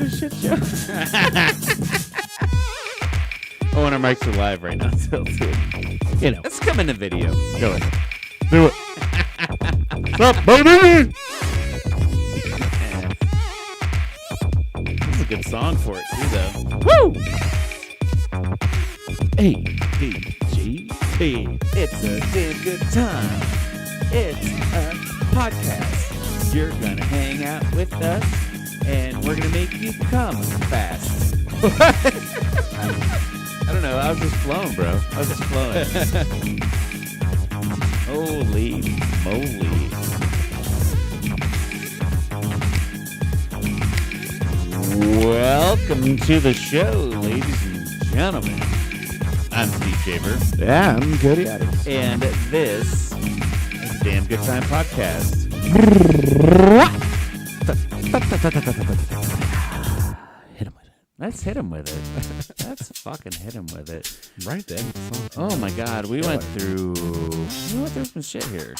a shit show. Oh, and our mics are live right now. So, You know. let's come in the video. Go ahead. Do it. What's up, baby? This is a good song for it, too, though. Woo! ADGT. It's a damn good time. It's a podcast. You're going to hang out with us, and we're going to make you come fast. I don't know. I was just flowing, bro. I was just flowing. Holy moly. Welcome to the show, ladies and gentlemen. I'm Steve Shaver. Yeah, I'm Cody Adams. And this is a Damn Good Time Podcast. Hit him with it. Let's hit him with it. Let's fucking hit him with it. Right there. Oh my God, we went through some shit here.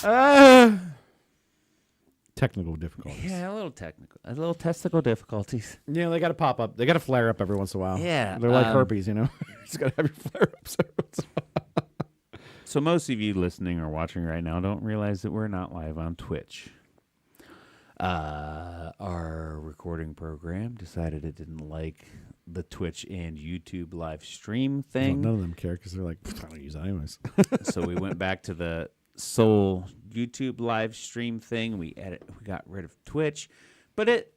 Technical difficulties. Yeah, a little technical difficulties. Yeah, they got to pop up. They got to flare up every once in a while. Yeah, They're like herpes, you know? You just got to have your flare-ups every once in a while. So most of you listening or watching right now don't realize that we're not live on Twitch. Our recording program decided it didn't like the Twitch and YouTube live stream thing. Well, none of them care because they're like, I don't use it anyways. So we went back to the sole YouTube live stream thing. We got rid of Twitch, but it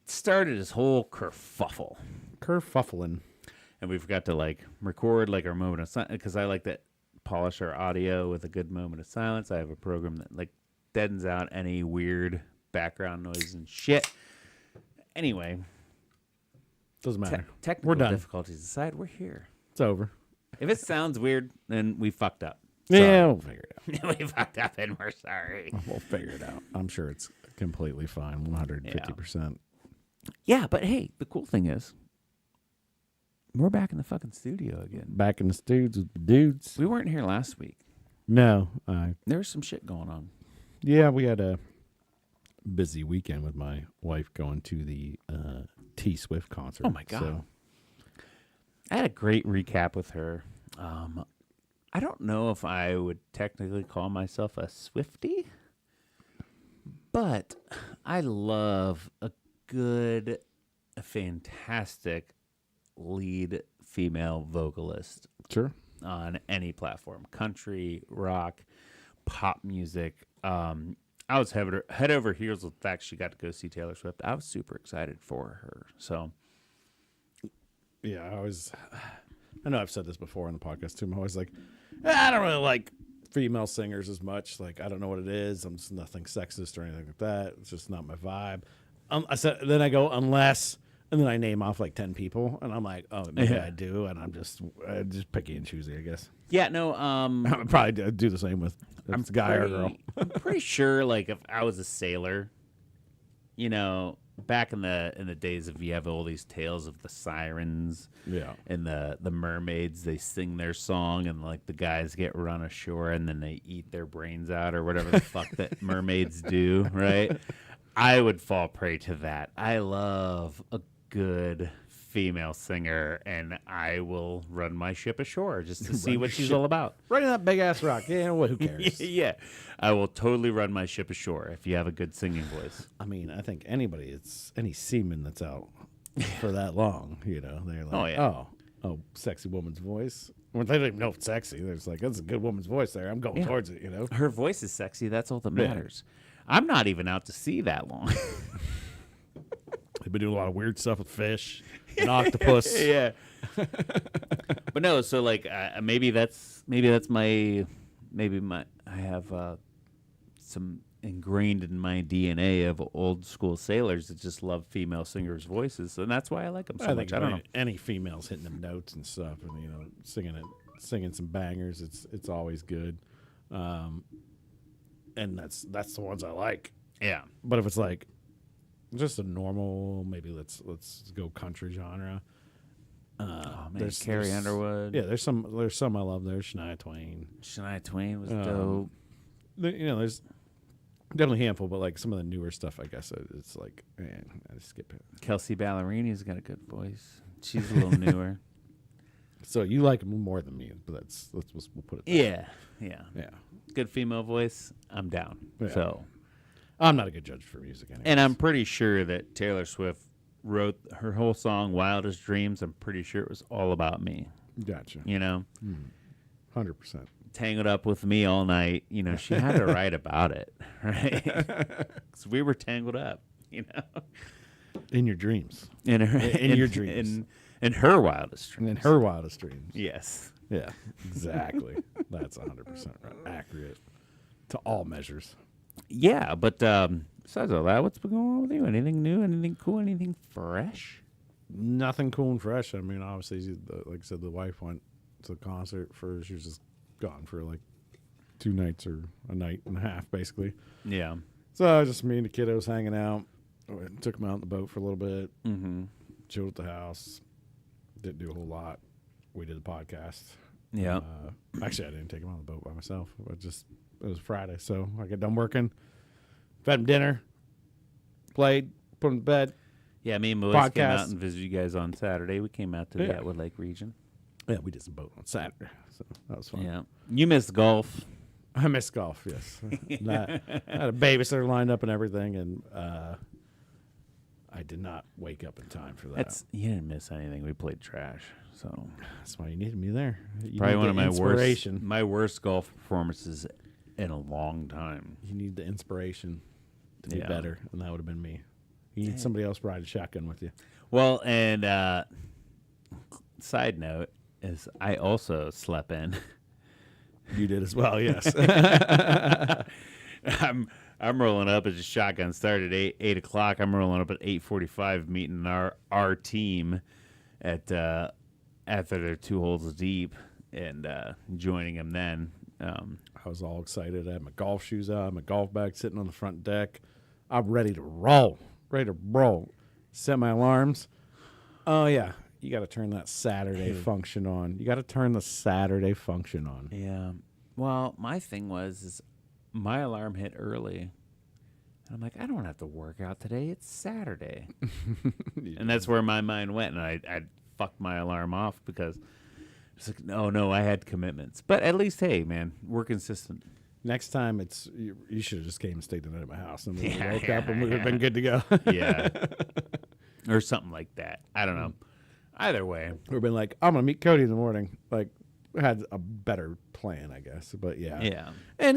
started this whole kerfuffle. Kerfuffling. And we forgot to like record like our moment of silence because I like to polish our audio with a good moment of silence. I have a program that like deadens out any weird background noise and shit. Anyway, Doesn't matter. Technical We're done. difficulties aside, we're here. It's over. If it sounds weird, then we fucked up. Yeah, we'll figure it We fucked up and we're sorry. out. We'll figure it out. I'm sure it's completely fine. 150%. Yeah, but hey, the cool thing is we're back in the fucking studio again. Back in the studs with the dudes. We weren't here last week. No. There was some shit going on. Yeah, we had a busy weekend with my wife going to the T Swift concert. Oh my God. So, I had a great recap with her. I don't know if I would technically call myself a Swiftie, but I love a fantastic lead female vocalist sure. on any platform, country, rock, pop music. I was head over heels with the fact she got to go see Taylor Swift. I was super excited for her. So, Yeah, I know I've said this before on the podcast too. I'm always like, I don't really like female singers as much. Like, I don't know what it is. I'm just nothing sexist or anything like that. It's just not my vibe. Then I go, unless, and then I name off like 10 people, and I'm like, oh, maybe I do, and I'm just picky and choosy, I guess. yeah, no. I would probably do the same with if it's a guy or a girl. I'm pretty sure, like, if I was a sailor, you know, back in the days of you have all these tales of the sirens, Yeah. and the mermaids, they sing their song, and like the guys get run ashore, and then they eat their brains out or whatever the fuck that mermaids do, right? I would fall prey to that. I love a good female singer, and I will run my ship ashore just to see what she's all about. Right in that big ass rock. Yeah, well, who cares? Yeah, I will totally run my ship ashore if you have a good singing voice. I mean, I think any seaman that's out for that long, you know, they're like, Oh, yeah. oh, sexy woman's voice. Well, they don't even know it's sexy. They're just like, that's a good woman's voice there. I'm going towards it, you know. Her voice is sexy. That's all that Yeah. matters. I'm not even out to sea that long. They've been doing a lot of weird stuff with fish and octopus. Yeah. But no, so like maybe that's my I have some ingrained in my DNA of old school sailors that just love female singers' voices, and that's why I like them so much. I don't know. Any females hitting them notes and stuff, and you know, singing some bangers. It's always good, and that's the ones I like. Yeah. But if it's like just a normal, maybe let's go country genre. Oh man, Carrie Underwood. Yeah, there's some I love there. Shania Twain. Shania Twain was dope. You know, there's Definitely a handful, but like some of the newer stuff, I guess it's like, man, I just skip it. Kelsey Ballerini's got a good voice. She's a little newer. So you like them more than me, but we'll put it. Yeah. Yeah. Good female voice. I'm down. Yeah. So, I'm not a good judge for music anyway. and I'm pretty sure that Taylor Swift wrote her whole song "Wildest Dreams." I'm pretty sure it was all about me. Gotcha. You know, 100%. tangled up with me all night. You know, she had to write about it, right? Because we were tangled up. You know, In your dreams. in her, In your dreams. in her wildest dreams. And in her wildest dreams. Yes. Yeah, exactly. That's 100% accurate to all measures. Yeah, but besides all that, what's been going on with you? Anything new? Anything cool? Anything fresh? Nothing cool and fresh. I mean, obviously, like I said, the wife went to the concert she was just gone for like 2 nights or a night and a half, basically. Yeah. So just me and the kiddos hanging out. Took them out on the boat for a little bit. Mm-hmm. Chilled at the house. Didn't do a whole lot. We did a podcast. Yeah. Actually, I didn't take them on the boat by myself. It was Friday, so I got done working. Fed them dinner. Played. Put them to bed. Yeah, me and Melissa came out and visited you guys on Saturday. We came out to the Atwood Lake region. Yeah, we did some boat on Saturday, so that was fun. Yeah. You missed golf. I miss golf, yes. I had a babysitter lined up and everything, and I did not wake up in time for that. You didn't miss anything. We played trash. So That's why you needed me there. You probably need one of the my inspiration. worst golf performances in a long time. You need the inspiration to be Yeah. better, and that would have been me. You need somebody else ride a shotgun with you. Well, and side note is I also slept in. You did as well, yes. I'm rolling up as a shotgun started at 8 o'clock. I'm rolling up at 8:45, meeting our team at after they're 2 holes deep, and joining them then. I was all excited. I had my golf shoes out, my golf bag sitting on the front deck. I'm ready to roll. Set my alarms. Oh, yeah. You got to turn that Saturday function on. You got to turn the Saturday function on. Yeah. Well, my thing is my alarm hit early. And I'm like, I don't have to work out today. It's Saturday. And that's where my mind went. And I fucked my alarm off because it's like, no, I had commitments. But at least, hey, man, we're consistent. Next time, you should have just came and stayed the night at my house. And we woke up and we would have been good to go. Yeah. Or something like that. I don't know. Either way. We've been like, I'm going to meet Cody in the morning. Like, we had a better plan, I guess. But yeah. Yeah. And,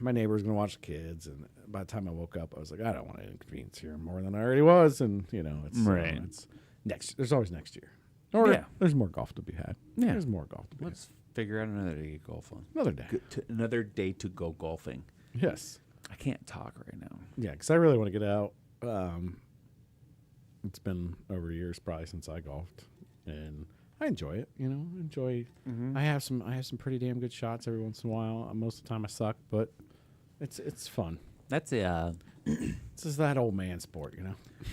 my neighbor was going to watch the kids. And by the time I woke up, I was like, I don't want to inconvenience here more than I already was. And, it's right. It's next. There's always next year. Or Yeah. there's more golf to be had. Yeah. There's more golf to be Let's figure out another day to go golfing. Another day. Another day to go golfing. Yes. I can't talk right now. Yeah, because I really want to get out. It's been over years probably since I golfed, and I enjoy it. I have some pretty damn good shots every once in a while. Most of the time I suck, but it's fun. That's This is that old man sport,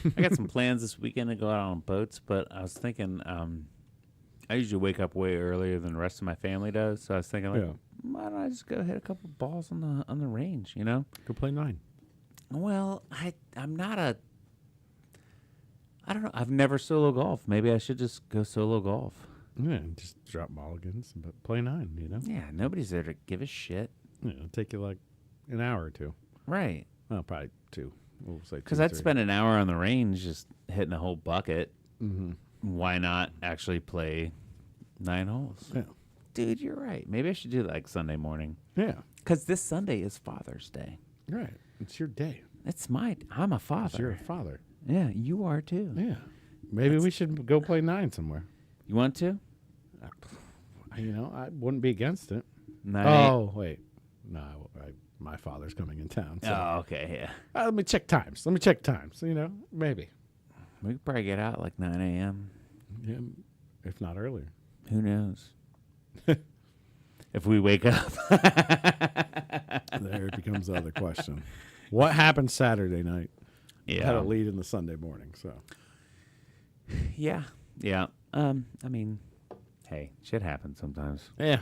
I got some plans this weekend to go out on boats, but I was thinking I usually wake up way earlier than the rest of my family does. So I was thinking, why don't I just go hit a couple balls on the range? Go play 9. Well, I'm not I don't know. I've never solo golf. Maybe I should just go solo golf. Yeah, just drop mulligans, but play 9. Yeah, nobody's there to give a shit. Yeah, it'll take you like an hour or 2. Right. Well, probably 2. We'll say 2. Because I'd spend an hour on the range just hitting a whole bucket. Mm-hmm. Why not actually play 9 holes? Yeah. Dude, you're right. Maybe I should do that like Sunday morning. Yeah. Because this Sunday is Father's Day. Right. It's your day. I'm a father. You're a father. Yeah, you are too. Yeah. Maybe we should go play 9 somewhere. You want to? I wouldn't be against it. 9. Oh, wait. No, my father's coming in town. So. Oh, okay, yeah. Let me check times. Maybe. We could probably get out like 9 a.m. Yeah, if not earlier. Who knows? If we wake up. There becomes the other question. What happened Saturday night? Yeah. Had a lead in the Sunday morning, so. Yeah. I mean, hey, shit happens sometimes. Yeah.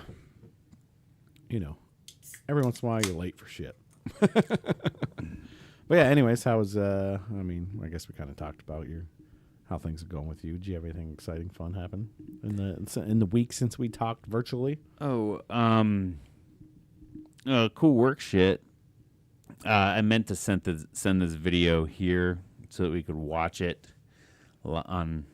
Every once in a while you're late for shit. But yeah, anyways, how was I mean, I guess we kind of talked about how things are going with you. Did you have anything exciting, fun happen in the week since we talked virtually? Oh, cool work shit. I meant to send this video here so that we could watch it on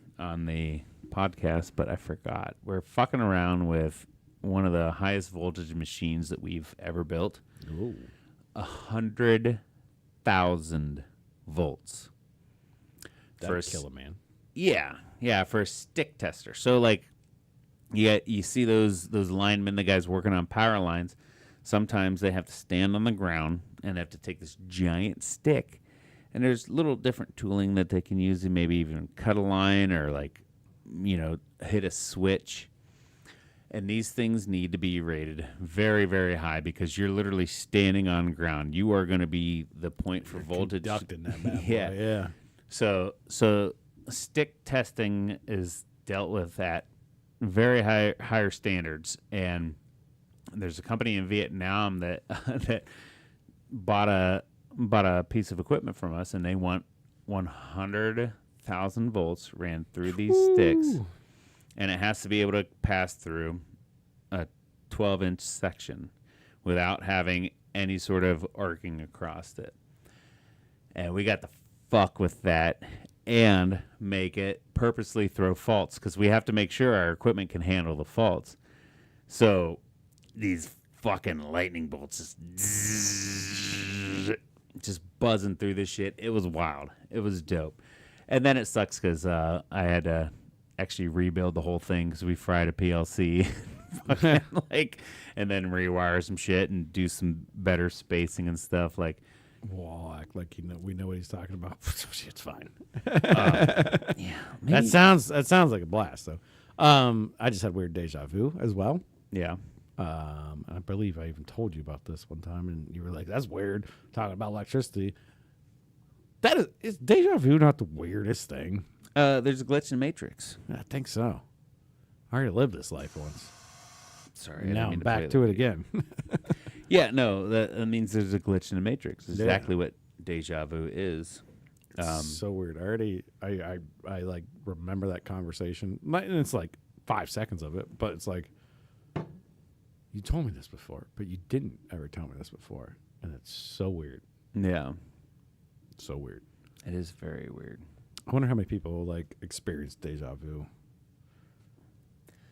the podcast, but I forgot. We're fucking around with one of the highest voltage machines that we've ever built. Ooh. 100,000 volts. That'd kill a man. Yeah, for a stick tester. So like, you see those linemen, the guys working on power lines. Sometimes they have to stand on the ground and have to take this giant stick. And there's little different tooling that they can use to maybe even cut a line or like, hit a switch. And these things need to be rated very, very high because you're literally standing on ground. You are going to be the point for voltage. Conducting that bad boy. Yeah. So stick testing is dealt with at very higher standards. And there's a company in Vietnam that that bought a piece of equipment from us, and they want 100,000 volts ran through these sticks, and it has to be able to pass through a 12-inch section without having any sort of arcing across it. And we got to fuck with that and make it purposely throw faults because we have to make sure our equipment can handle the faults. So these fucking lightning bolts just buzzing through this shit. It was wild. It was dope. And then it sucks because I had to actually rebuild the whole thing because we fried a PLC and then rewire some shit and do some better spacing and stuff. Like, well, act like we know what he's talking about. It's fine. Yeah, that sounds like a blast though. I just had weird deja vu as well. Yeah. I believe I even told you about this one time, and you were like, "That's weird." Talking about electricity. Is deja vu not the weirdest thing? There's a glitch in Matrix. I think so. I already lived this life once. Sorry, now I'm back to it again. Yeah, no, that means there's a glitch in the Matrix. Exactly what deja vu is. So weird. I like remember that conversation. And it's like 5 seconds of it, but it's like, you told me this before, but you didn't ever tell me this before, and it's so weird. Yeah, so weird. It is very weird. I wonder how many people like experience deja vu.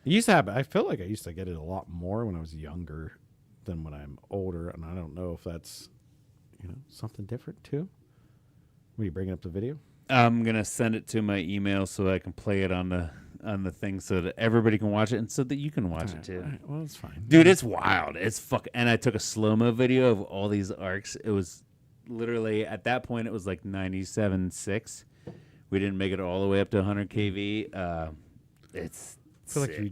It used to happen. I feel like I used to get it a lot more when I was younger than when I'm older, and I don't know if that's something different too. Will you bring up the video? I'm gonna send it to my email so I can play it on the thing so that everybody can watch it and so that you can watch it too. Right, well, it's fine, dude. It's wild. It's and I took a slow-mo video of all these arcs. It was literally at that point it was like 97.6. We didn't make it all the way up to 100 kV. It's I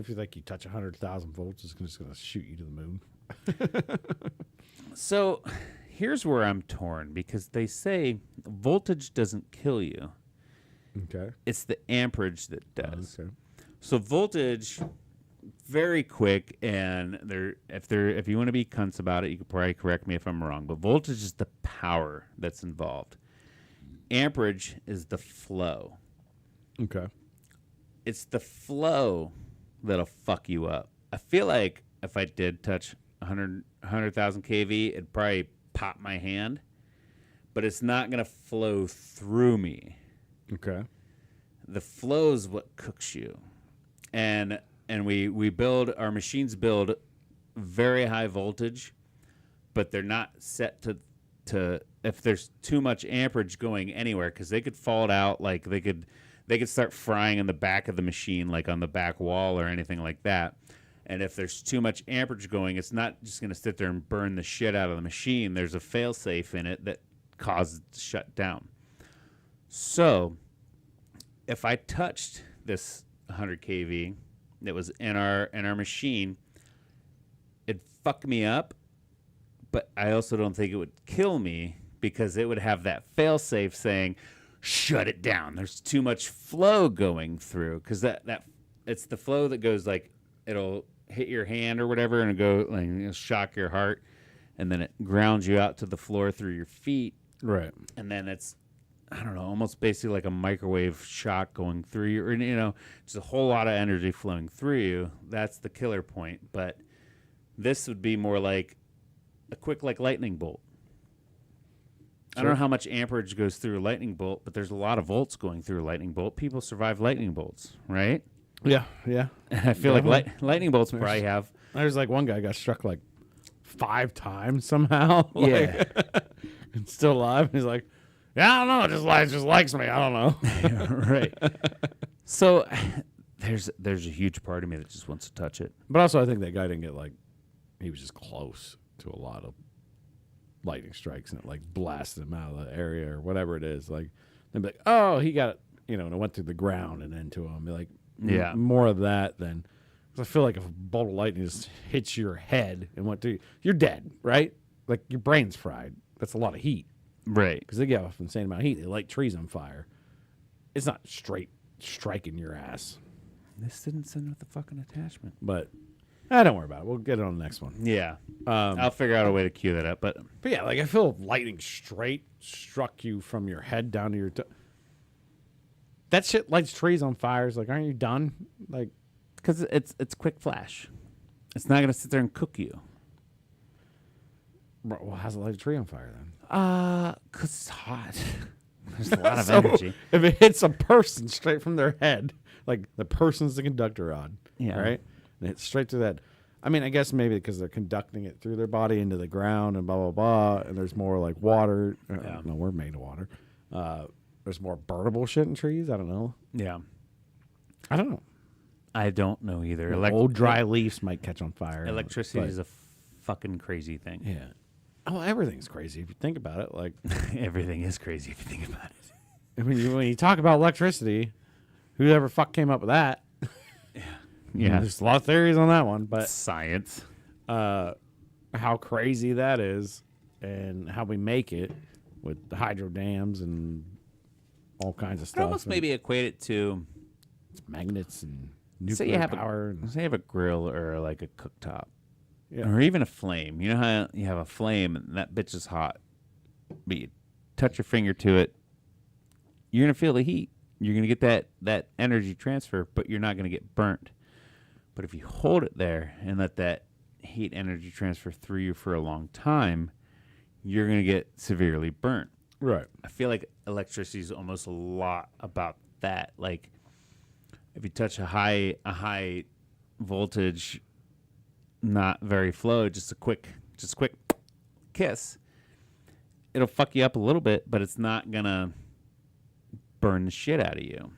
feel like you touch 100,000 volts, it's just going to shoot you to the moon. So here's where I'm torn because they say voltage doesn't kill you. Okay. It's the amperage that does. Okay. So voltage, very quick, and if you want to be cunts about it, you could probably correct me if I'm wrong, but voltage is the power that's involved. Amperage is the flow. Okay. It's the flow that'll fuck you up. I feel like if I did touch 100,000 kV, it'd probably pop my hand, but it's not going to flow through me. Okay. The flow is what cooks you. And we build, our machines build very high voltage, but they're not set to if there's too much amperage going anywhere, because they could fault out, like they could start frying in the back of the machine, like on the back wall or anything like that. And if there's too much amperage going, it's not just going to sit there and burn the shit out of the machine. There's a fail-safe in it that causes it to shut down. So if I touched this 100 kV that was in our machine, it'd fuck me up, but I also don't think it would kill me because it would have that fail-safe saying, shut it down. There's too much flow going through, because that it's the flow that goes, like, it'll hit your hand or whatever and go, like, it'll shock your heart, and then it grounds you out to the floor through your feet, Right. and then it's, I don't know, almost basically like a microwave shock going through you, or just a whole lot of energy flowing through you. That's the killer point. But this would be more like a quick, like lightning bolt. I don't know how much amperage goes through a lightning bolt, but there's a lot of volts going through a lightning bolt. People survive lightning bolts, right? Yeah. Yeah. And I feel like lightning bolts probably have. There's like one guy got struck like 5 times somehow. Yeah. And still alive. He's like, yeah, I don't know. It just likes me. I don't know. Right. So there's a huge part of me that just wants to touch it. But also, I think that guy didn't get he was just close to a lot of lightning strikes and it blasted him out of the area or whatever it is. They'd be like, oh, he got it, and it went through the ground and into him. Be like, yeah, more of that than. Cause I feel like if a bolt of lightning just hits your head and went through you, you're dead, right? Like your brain's fried. That's a lot of heat. Right. Because they give off an insane amount of heat. They light trees on fire. It's not straight striking your ass. This didn't send with the fucking attachment. But don't worry about it. We'll get it on the next one. Yeah. I'll figure out a way to cue that up. But yeah, I feel if lightning straight struck you from your head down to your that shit lights trees on fires. Aren't you done? Because it's quick flash. It's not going to sit there and cook you. Bro, well, how's it light a tree on fire then? Because it's hot. There's a lot of energy. If it hits a person straight from their head, the person's the conductor rod, yeah, right? And it's straight to that. I mean, I guess maybe because they're conducting it through their body into the ground and blah, blah, blah, and there's more water. No, we're made of water. There's more burnable shit in trees. I don't know. Yeah. I don't know. I don't know either. Old dry leaves might catch on fire. Electricity is a fucking crazy thing. Yeah. Oh, everything's crazy if you think about it. Everything is crazy if you think about it. I mean, when you talk about electricity, whoever fuck came up with that? Yeah. There's a lot of theories on that one, but science. How crazy that is, and how we make it with the hydro dams and all kinds of stuff. I almost maybe equate it to magnets and nuclear power. Say you have a grill or a cooktop. Yeah. Or even a flame. You know how you have a flame and that bitch is hot, but you touch your finger to it, you're going to feel the heat. You're going to get that energy transfer, but you're not going to get burnt. But if you hold it there and let that heat energy transfer through you for a long time, you're going to get severely burnt. Right. I feel like electricity is almost a lot about that. If you touch a high voltage, not very flow, just a quick kiss, it'll fuck you up a little bit, but it's not gonna burn the shit out of you.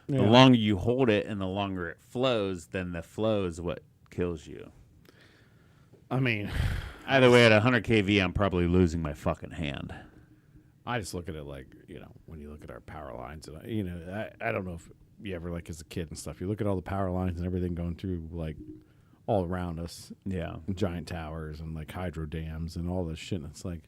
Yeah. The longer you hold it and the longer it flows, then the flow is what kills you. I mean, either way, at 100 kV, I'm probably losing my fucking hand. I just look at it when you look at our power lines, and I don't know if you ever as a kid and stuff, you look at all the power lines and everything going through all around us. Yeah. Giant towers and hydro dams and all this shit. And it's I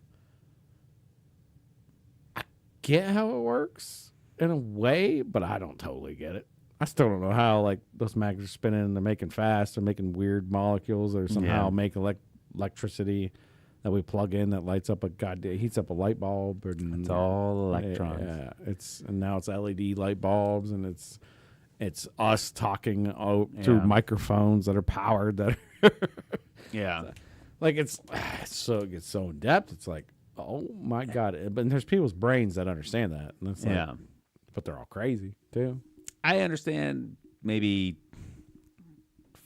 get how it works in a way, but I don't totally get it. I still don't know how those magnets are spinning and they're making fast or making weird molecules or somehow make electricity that we plug in that lights up heats up a light bulb. It's all electrons. Yeah. And now it's LED light bulbs, and it's us talking through microphones that are powered. Yeah. It gets so in depth. It's oh my God. But there's people's brains that understand that. And it's but they're all crazy too. I understand maybe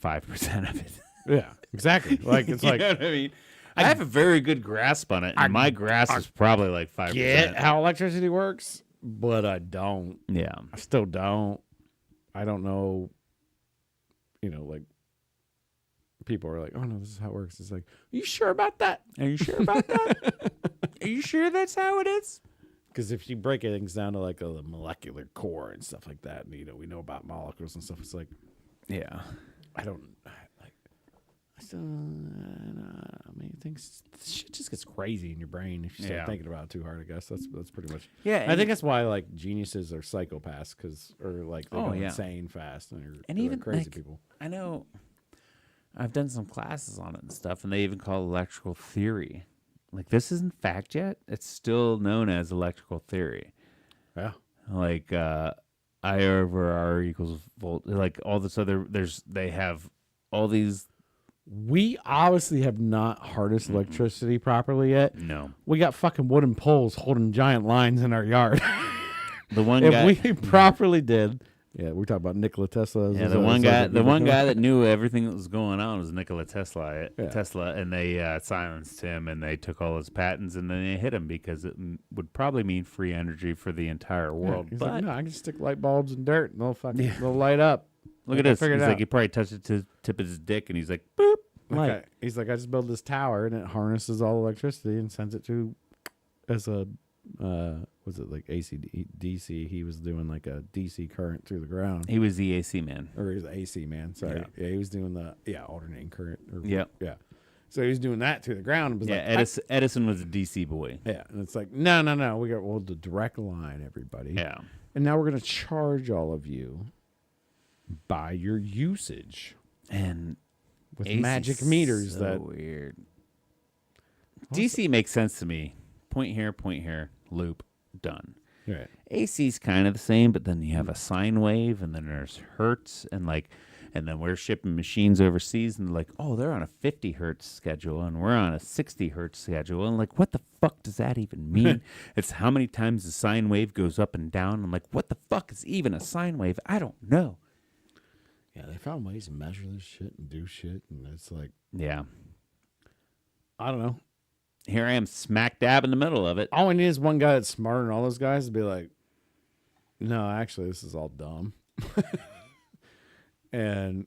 5% of it. Yeah, exactly. It's you know what I mean? I have a very good grasp on it, and my grasp is probably 5%. Get how electricity works, but I don't. Yeah. I still don't. I don't know. People are oh no, this is how it works. It's are you sure about that? Are you sure about that? Are you sure that's how it is? Because if you break things down to a molecular core and stuff like that, and we know about molecules and stuff, it's yeah, I don't I still shit just gets crazy in your brain if you start thinking about it too hard. I guess that's pretty much. Yeah, I think that's why geniuses are psychopaths they go insane fast and even crazy people. I know I've done some classes on it and stuff, and they even call it electrical theory. Like, this isn't fact yet. It's still known as electrical theory. Yeah. Like, I over R equals volt. Like, all this other, they have all these. We obviously have not harnessed electricity properly yet. No. We got fucking wooden poles holding giant lines in our yard. The one if guy. we properly did. Yeah, we're talking about Nikola Tesla. Yeah, the one guy that knew everything that was going on was Nikola Tesla. Tesla, and they silenced him, and they took all his patents, and then they hit him because it would probably mean free energy for the entire world. He's but like, no, I can stick light bulbs in dirt, and they'll light up. Look at this. He's like, he probably touched it to the tip of his dick, and he's like, boop. Okay. He's like, I just built this tower, and it harnesses all electricity and sends it to as a was it like AC DC? He was doing like a DC current through the ground. He was the AC man. Or he was the AC man. Sorry. Yeah, he was doing the alternating current. Yeah. So he was doing that through the ground. And was Edison was a DC boy. Yeah, and it's like, no. We got the direct line, everybody. Yeah. And now we're going to charge all of you by your usage. And with AC's magic meters so weird. DC makes sense to me. Point here, loop, done. Right. AC's kind of the same, but then you have a sine wave, and then there's hertz, and then we're shipping machines overseas, and like, oh, they're on a 50 hertz schedule, and we're on a 60 hertz schedule, and like, what the fuck does that even mean? It's how many times the sine wave goes up and down. I'm like, what the fuck is even a sine wave? I don't know. Yeah, they found ways to measure this shit and do shit, and it's like, yeah, I don't know. Here I am smack dab in the middle of it. All we need is one guy that's smarter than all those guys to be like, no, actually, this is all dumb. And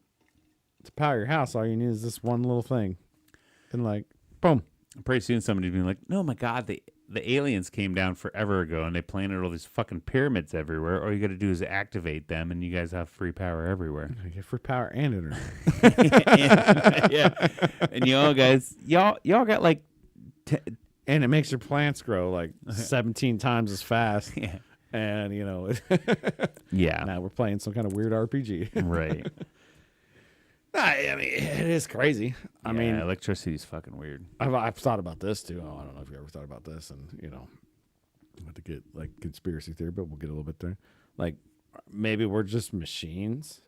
to power your house, all you need is this one little thing. And like, boom. Pretty soon somebody's being like, no, my God, the aliens came down forever ago, and they planted all these fucking pyramids everywhere. All you got to do is activate them, and you guys have free power everywhere. You get free power and internet. Yeah. And y'all got like... and it makes your plants grow like 17 times as fast. Yeah. And, yeah. Now we're playing some kind of weird RPG. Right. I mean, it is crazy. I mean, electricity is fucking weird. I've thought about this too. I don't know if you ever thought about this, and I'm about to get like conspiracy theory, but we'll get a little bit there. Like maybe we're just machines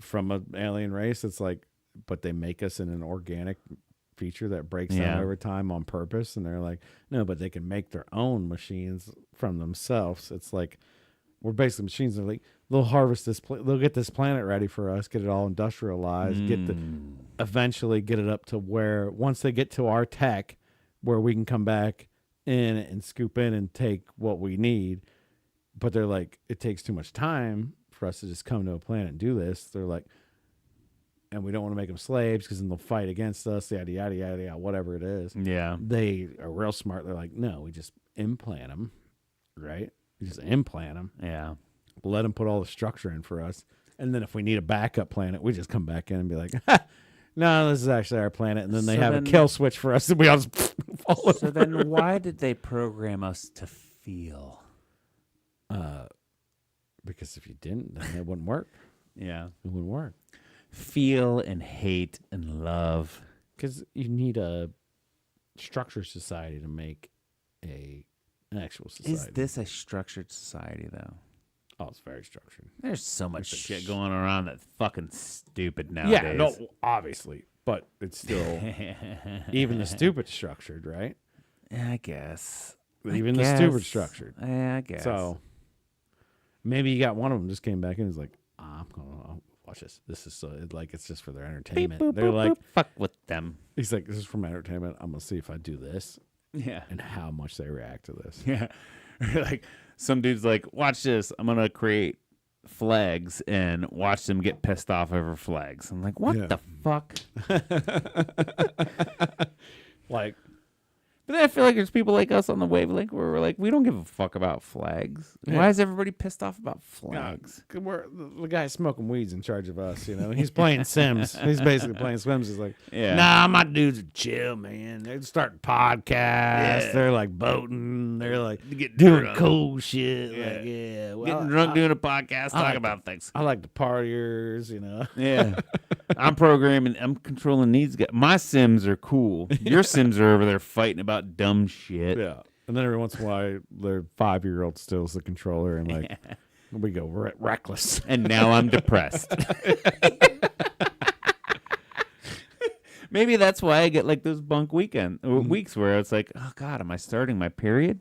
from an alien race. It's like, but they make us in an organic feature that breaks down over time on purpose, and they're like, no, but they can make their own machines from themselves. It's like we're basically machines. They're like, they'll harvest this, they'll get this planet ready for us, get it all industrialized, eventually get it up to where once they get to our tech, where we can come back in and scoop in and take what we need. But they're like, it takes too much time for us to just come to a planet and do this. They're like, and we don't want to make them slaves because then they'll fight against us, yada, yada, yada, yada, whatever it is. Yeah. They are real smart. They're like, no, we just implant them, right? We just implant them. Yeah. Let them put all the structure in for us. And then if we need a backup planet, we just come back in and be like, no, this is actually our planet. And then they have a kill switch for us and we all just fall over. So then why did they program us to feel? Because if you didn't, then it wouldn't work. Yeah. It wouldn't work. Feel and hate and love. Because you need a structured society to make an actual society. Is this a structured society, though? Oh, it's very structured. There's so much shit going around that's fucking stupid nowadays. Yeah, no, obviously. But it's still, even the stupid structured, right? Yeah, I guess. Even the stupid structured. Yeah, I guess. So maybe you got one of them just came back in and was like, I'm going to watch this. This is like, it's just for their entertainment. Beep, boop, They're boop, like, boop. Fuck with them. He's like, this is for my entertainment. I'm going to see if I do this. Yeah. And how much they react to this. Yeah. Like some dude's like, watch this. I'm going to create flags and watch them get pissed off over flags. I'm like, what the fuck? Like, But then I feel like there's people like us on the wavelength where we're like, we don't give a fuck about flags. Yeah. Why is everybody pissed off about flags? The guy smoking weed's in charge of us, He's playing Sims. He's basically playing Sims. He's like, Yeah. nah, my dudes are chill, man. They're starting podcasts. Yeah. They're like boating. They're like Getting doing drunk. cool shit. Yeah. Like, yeah. Well, Getting drunk doing a podcast, I talk like about things. I like the partiers, Yeah. I'm controlling these guys. My Sims are cool. Your Sims are over there fighting about dumb shit. Yeah. And then every once in a while, their 5-year-old steals the controller and like we go reckless. And now I'm depressed. Maybe that's why I get like those bunk weeks where it's like, oh God, am I starting my period?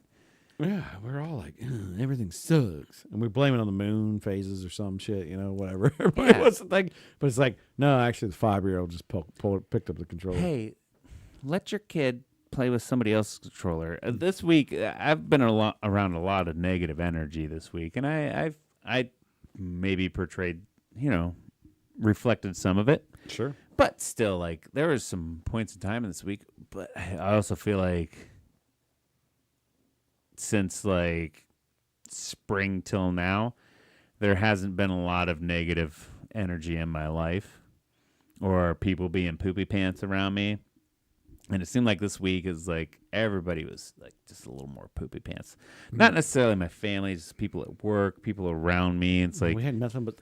Yeah, we're all like, everything sucks. And we blame it on the moon phases or some shit, whatever. Everybody wants to think. But it's like, no, actually, the 5-year-old just picked up the controller. Hey, let your kid play with somebody else's controller. This week, I've been around a lot of negative energy this week, and I maybe portrayed, reflected some of it. Sure. But still, like, there was some points in time in this week, but I also feel like since, like, spring till now, there hasn't been a lot of negative energy in my life or people being poopy pants around me. And it seemed like this week is like everybody was like just a little more poopy pants. Not necessarily my family, just people at work, people around me. It's like we had nothing but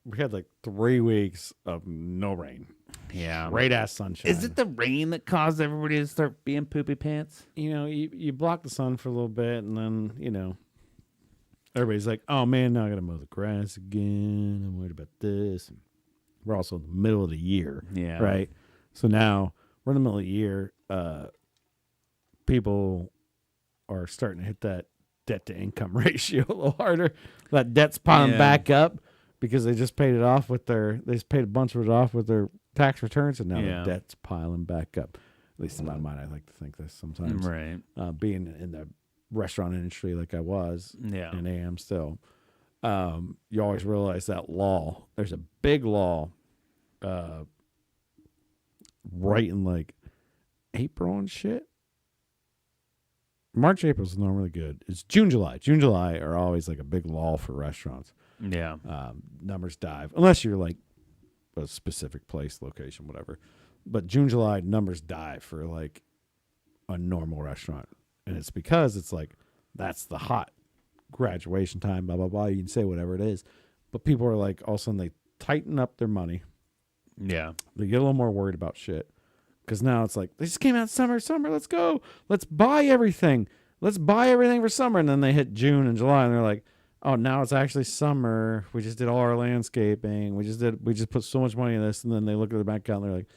we had like 3 weeks of no rain. Yeah. Great ass sunshine. Is it the rain that caused everybody to start being poopy pants? You block the sun for a little bit and then, everybody's like, oh man, now I got to mow the grass again. I'm worried about this. We're also in the middle of the year. Yeah. Right. So now we're in the middle of the year. People are starting to hit that debt to income ratio a little harder. That debt's piling back up because they just paid it off they just paid a bunch of it off with their tax returns, and now the debt's piling back up. At least in my mind, I like to think this sometimes. Right. Being in the restaurant industry like I was, and am still, you always realize that law. There's a big law right in like April and shit. March, April is normally good. It's June, July. June, July are always like a big lull for restaurants. Yeah. Numbers dive unless you're like a specific place, location, whatever. But June, July numbers dive for like a normal restaurant, and it's because it's like that's the hot graduation time. Blah blah blah. You can say whatever it is, but people are like all of a sudden they tighten up their money. Yeah. They get a little more worried about shit. Because now it's like, they just came out summer, let's go. Let's buy everything. Let's buy everything for summer. And then they hit June and July and they're like, oh, now it's actually summer. We just did all our landscaping. We just put so much money in this. And then they look at their bank account and they're like,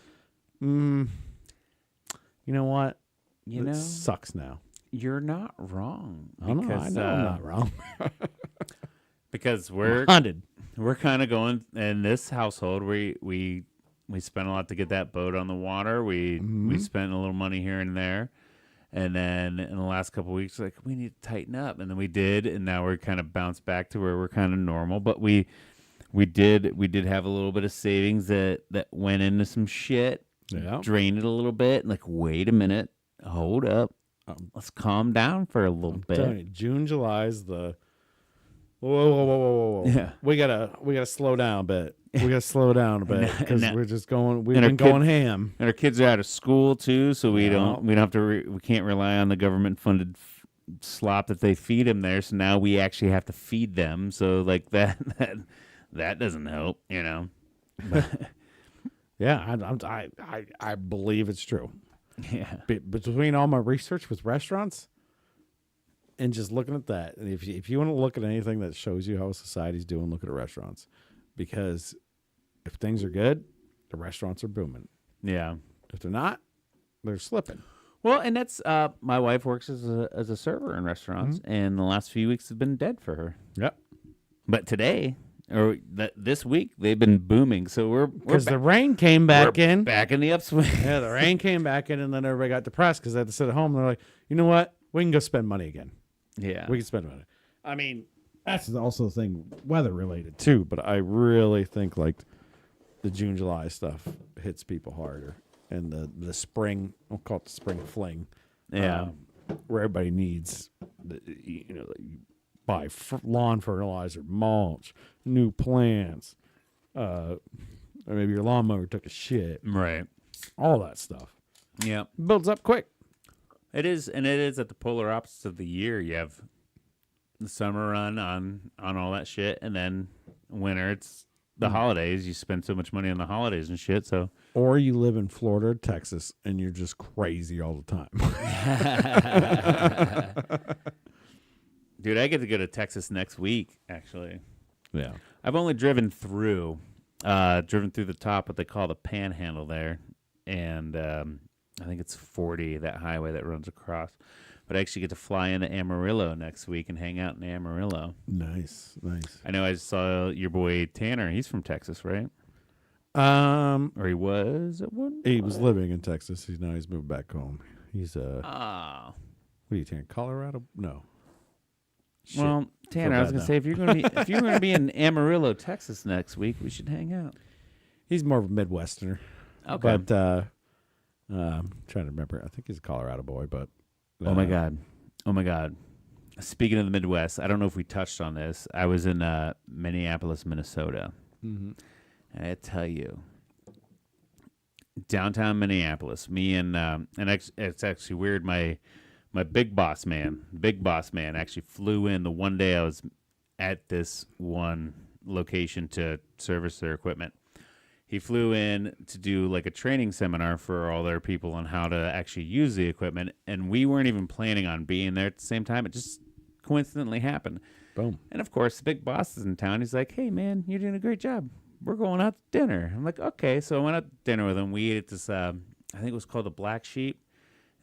you know what? It sucks now. You're not wrong. I know I'm not wrong. Because we're haunted. We're kind of going in this household. We spent a lot to get that boat on the water. We spent a little money here and there, and then in the last couple of weeks, like we need to tighten up, and then we did, and now we're kind of bounced back to where we're kind of normal. But we did have a little bit of savings that went into some shit, drained it a little bit. Like, wait a minute, hold up, let's calm down for a little bit. You, June, July is the whoa. Yeah, we gotta slow down a bit. We gotta slow down a bit because we're just going. We've been going ham, and our kids are out of school too, so we don't have to. We can't rely on the government funded slop that they feed them there. So now we actually have to feed them. So like that doesn't help, Yeah, I believe it's true. Yeah, between all my research with restaurants. And just looking at that, and if you want to look at anything that shows you how society's doing, look at the restaurants. Because if things are good, the restaurants are booming. Yeah. If they're not, they're slipping. Well, and that's my wife works as a server in restaurants, and the last few weeks have been dead for her. Yep. But today, or this week, they've been booming. So we're because the rain came back in, back in the upswing. Yeah, the rain came back in, and then everybody got depressed because they had to sit at home. And they're like, you know what? We can go spend money again. Yeah. We can spend money. I mean, that's also the thing, weather related too. But I really think like the June, July stuff hits people harder, and the spring, I'll call it the spring fling, Yeah. Where everybody needs, you buy lawn fertilizer, mulch, new plants, or maybe your lawnmower took a shit, Right. all that stuff. Yeah. Builds up quick. It is, and it is at the polar opposite of the year. You have the summer run on all that shit, and then winter, it's the holidays. You spend so much money on the holidays and shit, so... Or you live in Florida or Texas, and you're just crazy all the time. Dude, I get to go to Texas next week, actually. Yeah. I've only driven through the top, what they call the Panhandle there, and I think it's 40, that highway that runs across. But I actually get to fly into Amarillo next week and hang out in Amarillo. Nice. I know I saw your boy Tanner. He's from Texas, right? Or he was at one point? He was living in Texas. He's moved back home. He's what are you, Tanner? Colorado? No. Shit. Well, Tanner, I was gonna say if you're gonna be in Amarillo, Texas next week, we should hang out. He's more of a Midwesterner. Okay. But I'm trying to remember. I think he's a Colorado boy, but Oh my God. Speaking of the Midwest, I don't know if we touched on this. I was in Minneapolis, Minnesota. Mm-hmm. And I tell you, downtown Minneapolis, me and it's actually weird. My big boss man actually flew in the one day I was at this one location to service their equipment. He flew in to do like a training seminar for all their people on how to actually use the equipment, and we weren't even planning on being there at the same time. It just coincidentally happened. Boom. And of course, the big boss is in town. He's like, "Hey, man, you're doing a great job. We're going out to dinner." I'm like, "Okay." So I went out to dinner with him. We ate at this, I think it was called the Black Sheep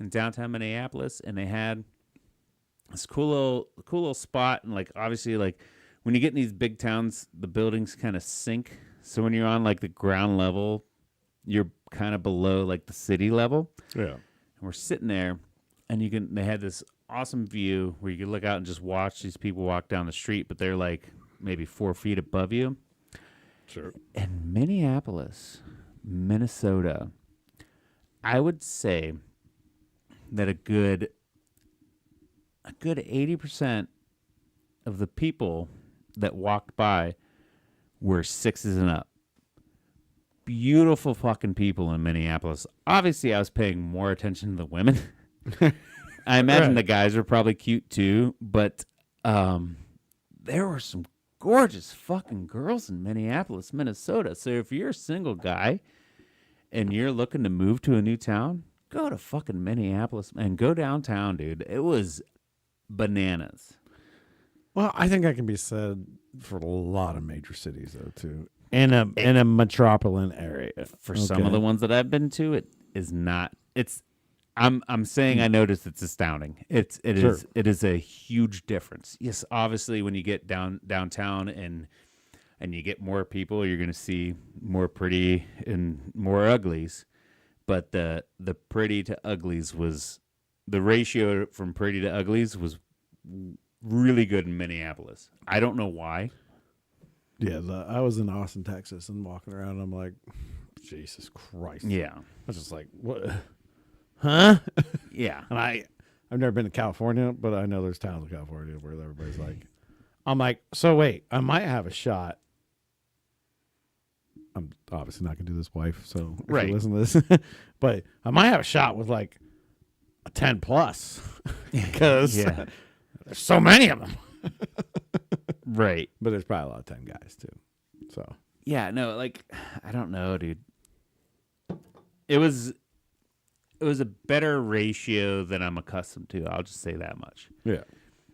in downtown Minneapolis, and they had this cool little spot. And like, obviously, like when you get in these big towns, the buildings kind of sink. So when you're on like the ground level, you're kind of below like the city level. Yeah. And we're sitting there, and they had this awesome view where you could look out and just watch these people walk down the street, but they're like maybe 4 feet above you. Sure. In Minneapolis, Minnesota, I would say that a good 80% of the people that walked by were 6s and up. Beautiful fucking people in Minneapolis. Obviously, I was paying more attention to the women. I imagine the guys were probably cute too, but there were some gorgeous fucking girls in Minneapolis, Minnesota. So if you're a single guy and you're looking to move to a new town, go to fucking Minneapolis and go downtown, dude. It was bananas. Well, I think that can be said for a lot of major cities, though, too. In a metropolitan area. For some of the ones that I've been to, it is not. It's. I'm saying I noticed it's astounding. It is a huge difference. Yes, obviously when you get downtown and you get more people, you're going to see more pretty and more uglies. But the pretty to uglies was the ratio from pretty to uglies was really good in Minneapolis. I don't know why. Yeah, I was in Austin, Texas, and walking around, and I'm like, Jesus Christ. Yeah. I was just like, what? Huh? Yeah. And I've never been to California, but I know there's towns in California where everybody's like, I'm like, so wait, I might have a shot. I'm obviously not going to do this, wife, so if you listen to this. But I might have a shot with like a 10 plus because there's so many of them. Right. But there's probably a lot of 10 guys too. So yeah, no, like I don't know, dude. It was a better ratio than I'm accustomed to. I'll just say that much. Yeah.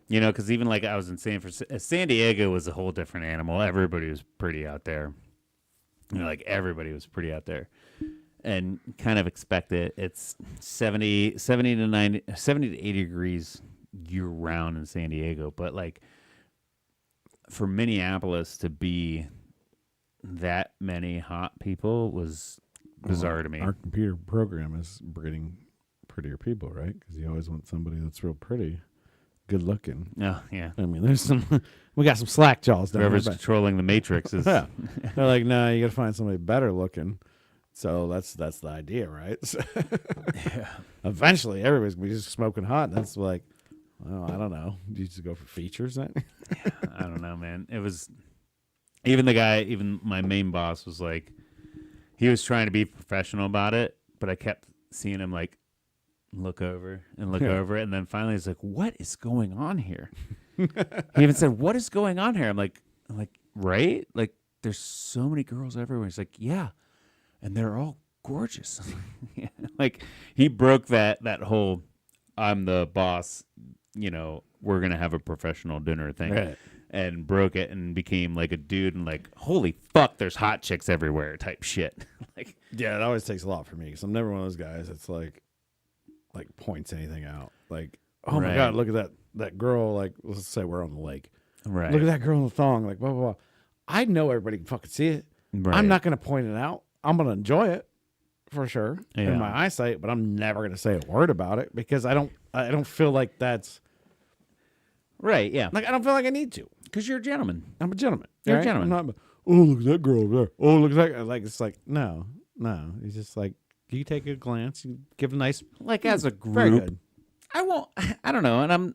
You know, because even like I was in San Diego was a whole different animal. Everybody was pretty out there. You know, like everybody was pretty out there. And kind of expect it. It's 70 to 80 degrees year round in San Diego. But like for Minneapolis to be that many hot people was bizarre to me. Our computer program is breeding prettier people, right? Because you always want somebody that's real pretty, good looking. Oh, yeah. I mean, we got some slack jaws down Whoever's there. controlling the matrix is. Yeah. They're like, no, you got to find somebody better looking. So that's the idea, right? So Yeah. eventually, everybody's gonna be just smoking hot. And that's like, well, I don't know. You just go for features then. I don't know, man. It was even my main boss was like, he was trying to be professional about it, but I kept seeing him like look over and look over, and then finally he's like, "What is going on here?" He even said, "What is going on here?" I'm like, right? Like, there's so many girls everywhere. He's like, "Yeah, and they're all gorgeous." Yeah. Like, he broke that whole "I'm the boss," we're gonna have a professional dinner thing. Right. And broke it and became like a dude and like, holy fuck, there's hot chicks everywhere type shit. Like, Yeah, it always takes a lot for me because I'm never one of those guys that's like points anything out. Like, oh my Right. god, look at that girl. Like, let's say we're on the lake. right. Look at that girl in the thong. Like, blah blah blah. I know everybody can fucking see it. Right. I'm not gonna point it out. I'm gonna enjoy it for sure Yeah. in my eyesight, but I'm never gonna say a word about it because I don't feel like that's Right, yeah. like I don't feel like I need to. Because you're a gentleman. I'm a gentleman. You're a right? gentleman. I'm not, oh, look at that girl over there. Oh, look at that. Like, it's like, no. It's just like, you take a glance, you give a nice, Like, as a group, very good. I won't, I don't know, and I'm,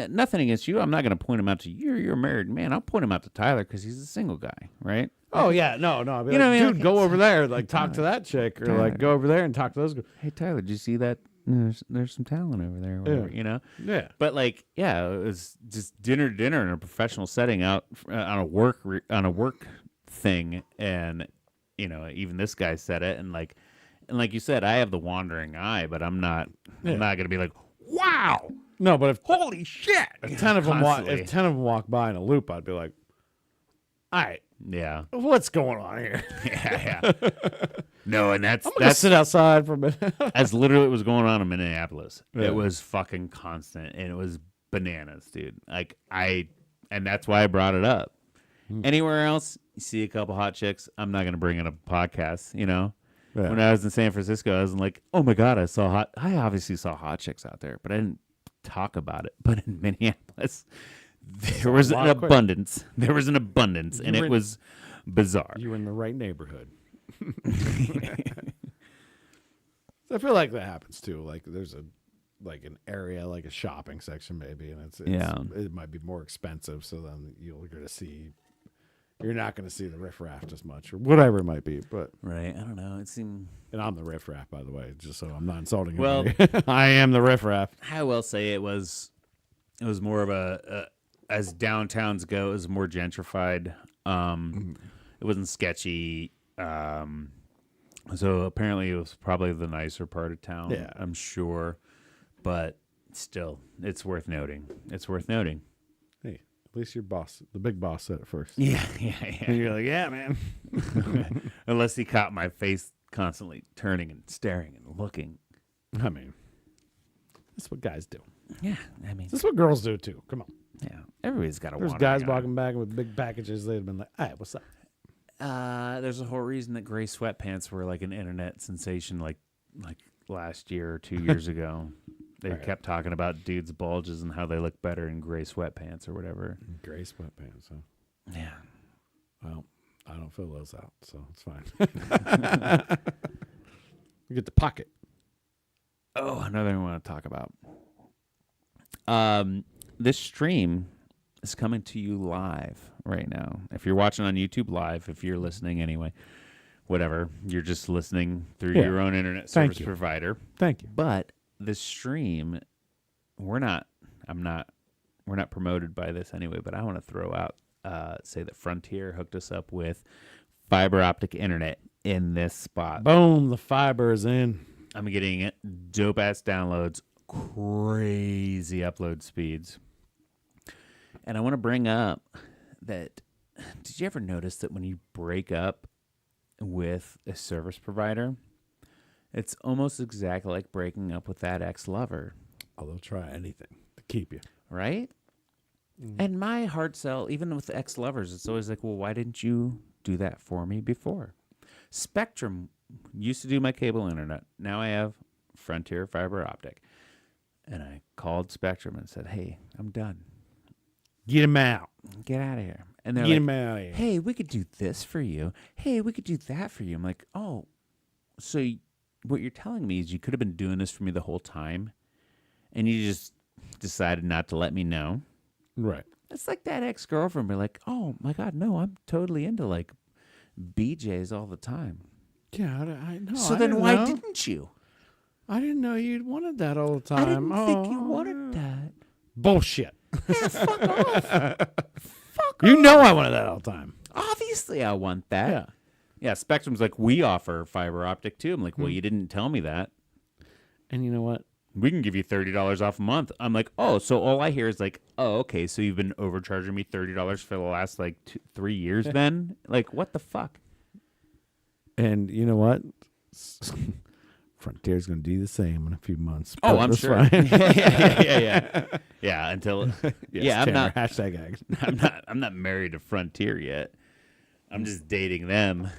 nothing against you. I'm not going to point him out to you. You're a married man. I'll point him out to Tyler because he's a single guy, right? Oh, yeah. No. I'd be You know like, what I mean? dude, go over there. Like, talk to that chick. Or, like, go over there and talk to those girls. Hey, Tyler, did you see that? There's some talent over there, whatever, Yeah. But like, yeah, it was just dinner in a professional setting out on a work thing, and even this guy said it, and like you said, I have the wandering eye, but I'm not gonna be like, wow, No, but if holy shit, if 10 of them constantly. walk by in a loop, I'd be like, all right, Yeah, what's going on here? yeah. No, and I'm gonna sit outside for a minute. that's literally what was going on in Minneapolis. Yeah. It was fucking constant, and it was bananas, dude. Like, and that's why I brought it up. Anywhere else, you see a couple hot chicks, I'm not gonna bring it up a podcast. Yeah. When I was in San Francisco, I was like, oh my god, I obviously saw hot chicks out there, but I didn't talk about it. But in Minneapolis, there was an abundance. There was an abundance, and it was bizarre. You were in the right neighborhood. I feel like that happens too. Like there's an area, like a shopping section maybe, and it might be more expensive. So then you're not going to see the riffraff as much or whatever it might be. But Right? I don't know. It seemed. and I'm the riffraff, by the way, just so I'm not insulting Well- anybody. I am the riffraff. I will say it was more of a as downtowns go, it was more gentrified. It wasn't sketchy. So apparently it was probably the nicer part of town. Yeah. I'm sure, but still, it's worth noting. Hey, at least your boss, the big boss, said it first. Yeah. And you're like, yeah, man. Unless he caught my face constantly turning and staring and looking. I mean, that's what guys do. Yeah, I mean, That's what girls do too. Come on. yeah, everybody's got a There's wandering guys eye. walking back with big packages. They'd have been like, hey, what's up? There's a whole reason that gray sweatpants were like an internet sensation, like last year or 2 years ago. They Right. kept talking about dudes' bulges and how they look better in gray sweatpants or whatever. Gray sweatpants, huh? Yeah. Well, I don't fill those out, so it's fine. You get the pocket. Oh, another thing I want to talk about. This stream is coming to you live right now. If you're watching on YouTube live, if you're listening anyway, whatever, you're just listening through Yeah. your own internet Thank service you. provider. Thank you. But the stream, we're not promoted by this anyway, but I want to throw out, say that Frontier hooked us up with fiber optic internet in this spot. Boom, the fiber is in. I'm getting dope ass downloads, crazy upload speeds. And I want to bring up that, did you ever notice that when you break up with a service provider, it's almost exactly like breaking up with that ex-lover, Oh, they'll try anything to keep you. right? And my hard sell, even with ex-lovers, it's always like, well, why didn't you do that for me before? Spectrum used to do my cable internet. Now I have Frontier fiber optic. And I called Spectrum and said, hey, I'm done. Get him out. Get out of here. And they're Get like, him out of here. hey, we could do this for you. Hey, we could do that for you. I'm like, oh, what you're telling me is you could have been doing this for me the whole time, and you just decided not to let me know. Right. It's like that ex-girlfriend be like, oh my God, no, I'm totally into like BJs all the time. Yeah, I know. So I then didn't why know. didn't you? I didn't know you wanted that all the time. I didn't think you wanted yeah. that. Bullshit. Yeah, fuck off. Fuck You off. know I wanted that all the time. Obviously I want that. Yeah. Yeah, Spectrum's like, we offer fiber optic too. I'm like, well, you didn't tell me that. And you know what? We can give you $30 off a month. I'm like, oh, so all I hear is like, oh, okay, so you've been overcharging me $30 for the last like 3 years then? Like, what the fuck? And you know what? Frontier's going to do the same in a few months. Oh, but I'm that's sure. fine. Yeah. Yeah, until Yes, I'm Tanner, not hashtag ag. I'm not married to Frontier yet. I'm just dating them.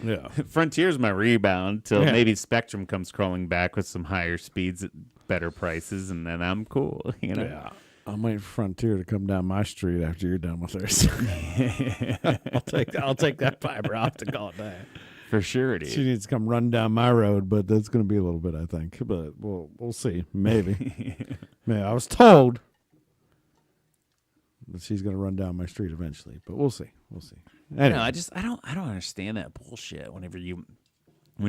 Yeah. Frontier's my rebound till Yeah. maybe Spectrum comes crawling back with some higher speeds at better prices, and then I'm cool. You know. Yeah. I'm waiting for Frontier to come down my street after you're done with theirs. I'll take that fiber optic all day. For sure, dude. She needs to come run down my road, but that's going to be a little bit, I think. But we'll see. Maybe. Man, I was told that she's going to run down my street eventually, but we'll see. We'll see. Anyway. No, I don't understand that bullshit. When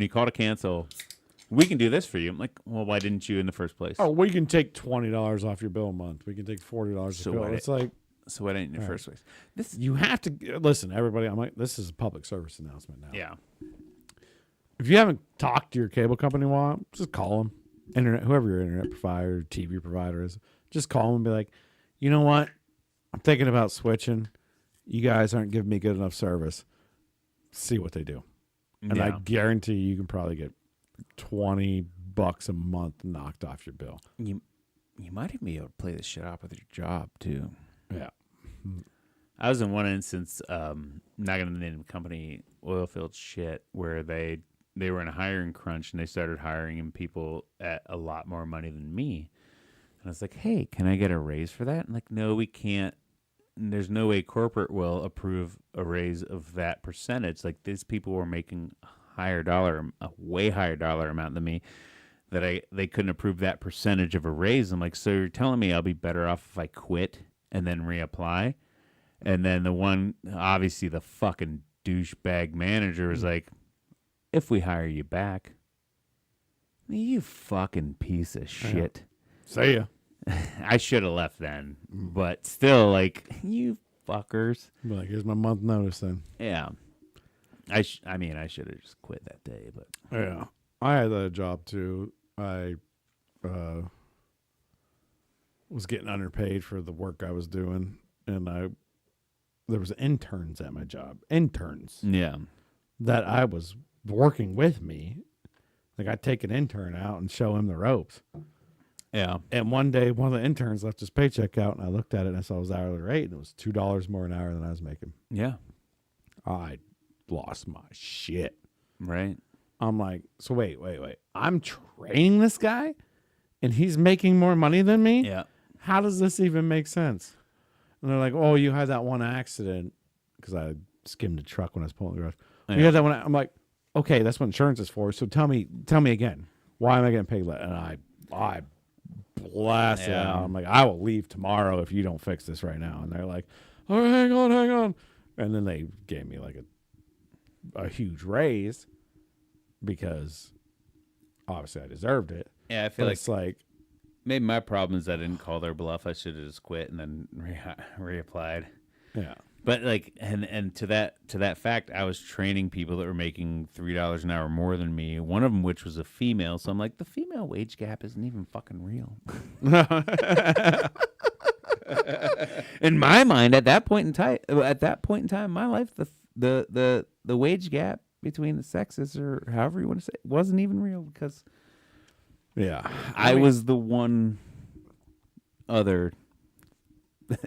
you call to cancel, we can do this for you. I'm like, well, why didn't you in the first place? Oh, we can take $20 off your bill a month. We can take $40 off So your bill. what It's like so why didn't you in the first place? This, you have to listen, everybody. I'm like, this is a public service announcement now. yeah, If you haven't talked to your cable company in a while, just call them. Internet, whoever your internet provider, TV provider is, just call them and be like, you know what? I'm thinking about switching. You guys aren't giving me good enough service. See what they do. And I yeah. guarantee you can probably get $20 a month knocked off your bill. You might even be able to play this shit off with your job too. Yeah. I was in one instance, not gonna name the company, oil field shit, where they were in a hiring crunch and they started hiring people at a lot more money than me. And I was like, hey, can I get a raise for that? And like, no, we can't. And there's no way corporate will approve a raise of that percentage. Like, these people were making a way higher dollar amount than me, that they couldn't approve that percentage of a raise. I'm like, so you're telling me I'll be better off if I quit and then reapply? And then obviously the fucking douchebag manager was like, if we hire you back. You fucking piece of shit. See ya. I should have left then, but still, like, you fuckers. Be like, here's my month notice then. Yeah. I should have just quit that day, but Yeah. I had that job too. I was getting underpaid for the work I was doing, and there was interns at my job. Interns yeah. that I was working with me. Like, I'd take an intern out and show him the ropes. Yeah. And one day, one of the interns left his paycheck out, and I looked at it, and I saw his hourly rate, and it was $2 more an hour than I was making. Yeah. I lost my shit. Right. I'm like, so wait. I'm training this guy, and he's making more money than me? Yeah. How does this even make sense? And they're like, oh, you had that one accident, because I skimmed a truck when I was pulling the garage. Yeah. You had that one. I'm like, okay, that's what insurance is for. So tell me again, why am I getting paid less? And I blast it out. I'm like, I will leave tomorrow if you don't fix this right now. And they're like, all right, hang on. And then they gave me like a huge raise because obviously I deserved it. Yeah, I feel But like it's like, maybe my problem is I didn't call their bluff. I should have just quit and then reapplied. yeah. But like, and to that fact, I was training people that were making $3 an hour more than me. One of them, which was a female, so I'm like, the female wage gap isn't even fucking real. In my mind, at that point in time in my life, the wage gap between the sexes, or however you want to say it, wasn't even real, because Yeah. I was the one other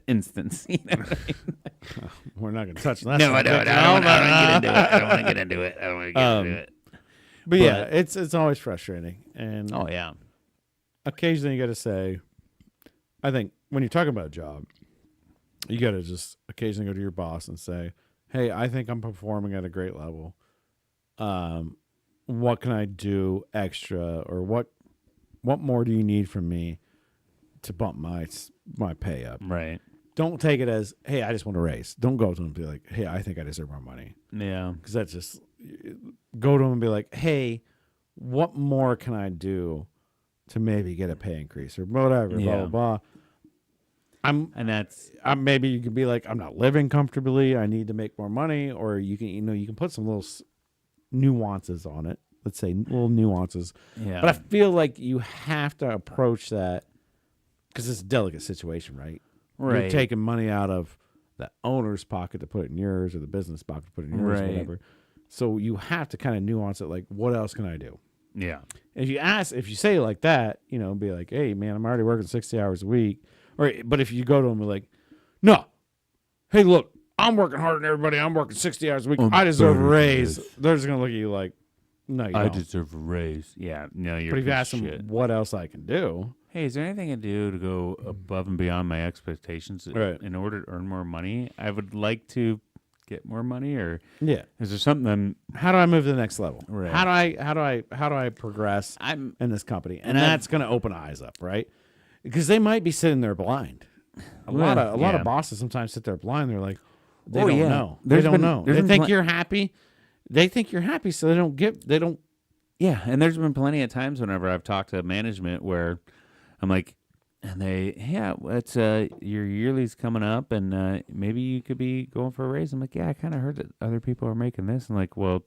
instance. You know what I mean? We're not going to touch that. No, I don't. I don't want to get into it. But yeah, it's always frustrating. And Oh yeah. occasionally you got to say, I think when you're talking about a job, you got to just occasionally go to your boss and say, hey, I think I'm performing at a great level. what can I do extra, or what more do you need from me to bump my pay up? Right. Don't take it as, hey, I just want to raise. Don't go to them and be like, hey, I think I deserve more money. Yeah. Because that's just, go to them and be like, hey, what more can I do to maybe get a pay increase or whatever, blah, blah, blah. I'm maybe you can be like, I'm not living comfortably. I need to make more money. Or you can put some little nuances on it. Let's say little nuances. Yeah. But I feel like you have to approach that because it's a delicate situation, right? Right. You're taking money out of the owner's pocket to put in yours, or the business pocket to put in yours, or whatever. So you have to kind of nuance it. Like, what else can I do? Yeah. If you say it like that, be like, hey man, I'm already working 60 hours a week. But if you go to them and be like, no, hey look, I'm working harder than everybody. I'm working 60 hours a week. I deserve a raise. They're just gonna look at you like, no, you don't. I deserve a raise. Yeah. No, you're. But if you ask them what else I can do, hey, is there anything I do to go above and beyond my expectations in order to earn more money? I would like to get more money, or is there something? How do I move to the next level? Right. How do I progress in this company? And that's going to open eyes up, right? Because they might be sitting there blind. A lot of bosses sometimes sit there blind. They're like, they don't know. They don't know. They think you're happy. They think you're happy, so they don't. Yeah, and there's been plenty of times whenever I've talked to management where I'm like, and it's your yearly's coming up, and maybe you could be going for a raise. I'm like, yeah, I kind of heard that other people are making this. I'm like, well,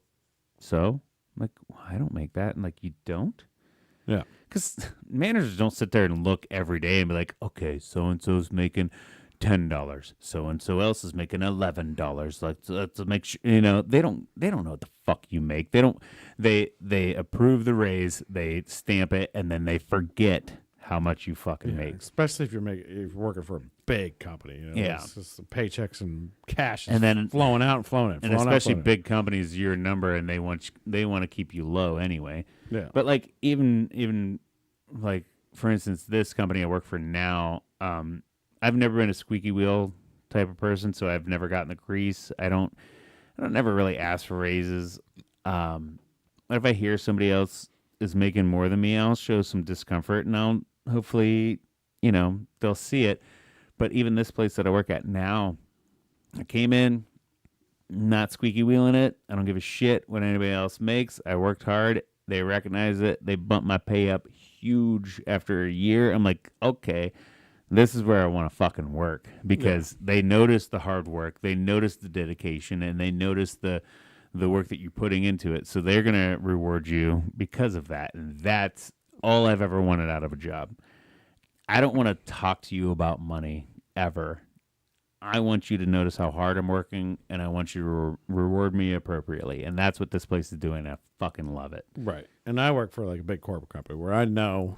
so? I'm like, well, I don't make that. And like, you don't? Yeah. Because managers don't sit there and look every day and be like, okay, so-and-so's making $10. So-and-so else is making $11. Let's make sure, they don't know what the fuck you make. They approve the raise, they stamp it, and then they forget how much you fucking make. Especially if you're working for a big company. It's just the paychecks and cash and then flowing out and flowing in. And especially big companies, your number, and they want to keep you low anyway. Yeah. But like even like, for instance, this company I work for now, I've never been a squeaky wheel type of person, so I've never gotten the grease. I don't never really ask for raises. But if I hear somebody else is making more than me, I'll show some discomfort, and I'll hopefully, they'll see it. But even this place that I work at now, I came in, not squeaky wheeling it. I don't give a shit what anybody else makes. I worked hard. They recognize it. They bumped my pay up huge after a year. I'm like, okay, this is where I want to fucking work, because they notice the hard work, they notice the dedication, and they notice the work that you're putting into it. So they're going to reward you because of that. And that's all I've ever wanted out of a job. I don't want to talk to you about money ever. I want you to notice how hard I'm working, and I want you to reward me appropriately. And that's what this place is doing. I fucking love it. Right. And I work for like a big corporate company where I know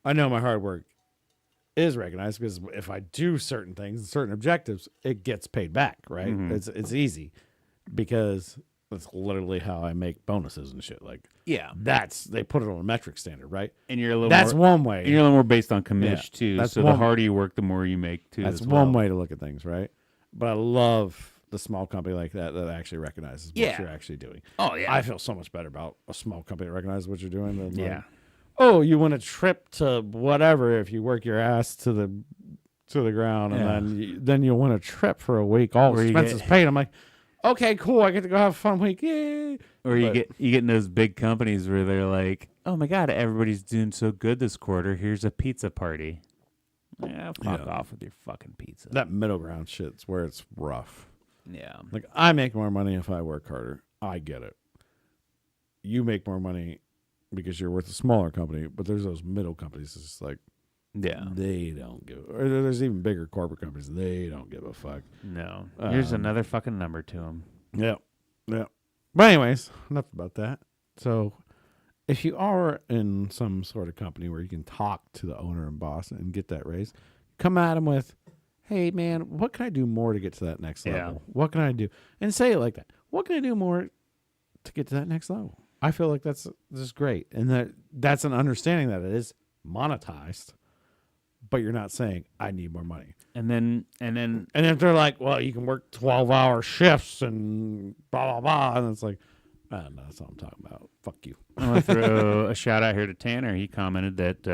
my hard work is recognized, because if I do certain things, certain objectives, it gets paid back, right? Mm-hmm. It's easy, because that's literally how I make bonuses and shit. Like, they put it on a metric standard, right? And you're a little that's more, one way. And you're a little more based on commish too. That's so the harder you work, the more you make too. That's one way to look at things, right? But I love the small company like that actually recognizes what you're actually doing. Oh yeah, I feel so much better about a small company that recognizes what you're doing than like, oh, you win a trip to whatever if you work your ass to the ground, and then you'll win a trip for a week, all expenses paid. I'm like, okay, cool, I get to go have a fun week, yay! Or you get in those big companies where they're like, oh my god, everybody's doing so good this quarter. Here's a pizza party. Yeah, fuck off with your fucking pizza. That middle ground shit's where it's rough. Yeah, like, I make more money if I work harder. I get it. You make more money because you're with a smaller company, but there's those middle companies. It's just like, they don't give. Or there's even bigger corporate companies. They don't give a fuck. No, here's another fucking number to them. Yeah. But anyways, enough about that. So, if you are in some sort of company where you can talk to the owner and boss and get that raise, come at them with, "Hey man, what can I do more to get to that next level? What can I do?" And say it like that. What can I do more to get to that next level? I feel like that's just great, and that's an understanding that it is monetized, but you're not saying I need more money. And then if they're like, well, you can work 12-hour shifts and blah blah blah, and it's like, That's what I'm talking about. Fuck you. I want to throw a shout out here to Tanner. He commented that,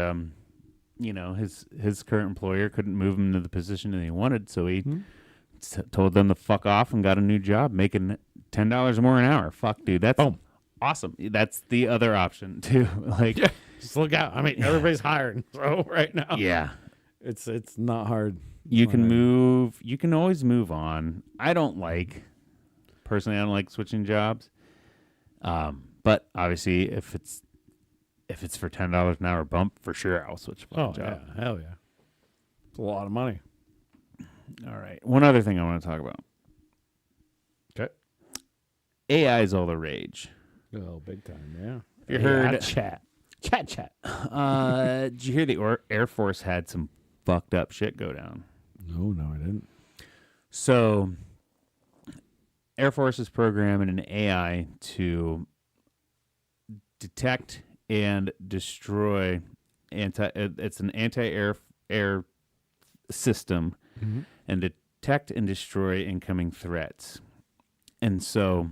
his current employer couldn't move him to the position that he wanted, so he told them to fuck off and got a new job, making $10 more an hour. Fuck, dude, that's awesome. That's the other option too. Like, just look out. I mean, everybody's hiring so right now. Yeah, it's not hard. You can move. You can always move on. I don't like switching jobs. But obviously, if it's for $10 an hour bump, for sure I'll switch my job. Yeah, hell yeah, it's a lot of money. All right. One other thing I want to talk about. Okay. AI is all the rage. Oh, big time, yeah. You heard chat. Did you hear the Air Force had some fucked up shit go down? No, I didn't. So, Air Force is programming an AI to detect and destroy it's an anti-air system, and detect and destroy incoming threats. And so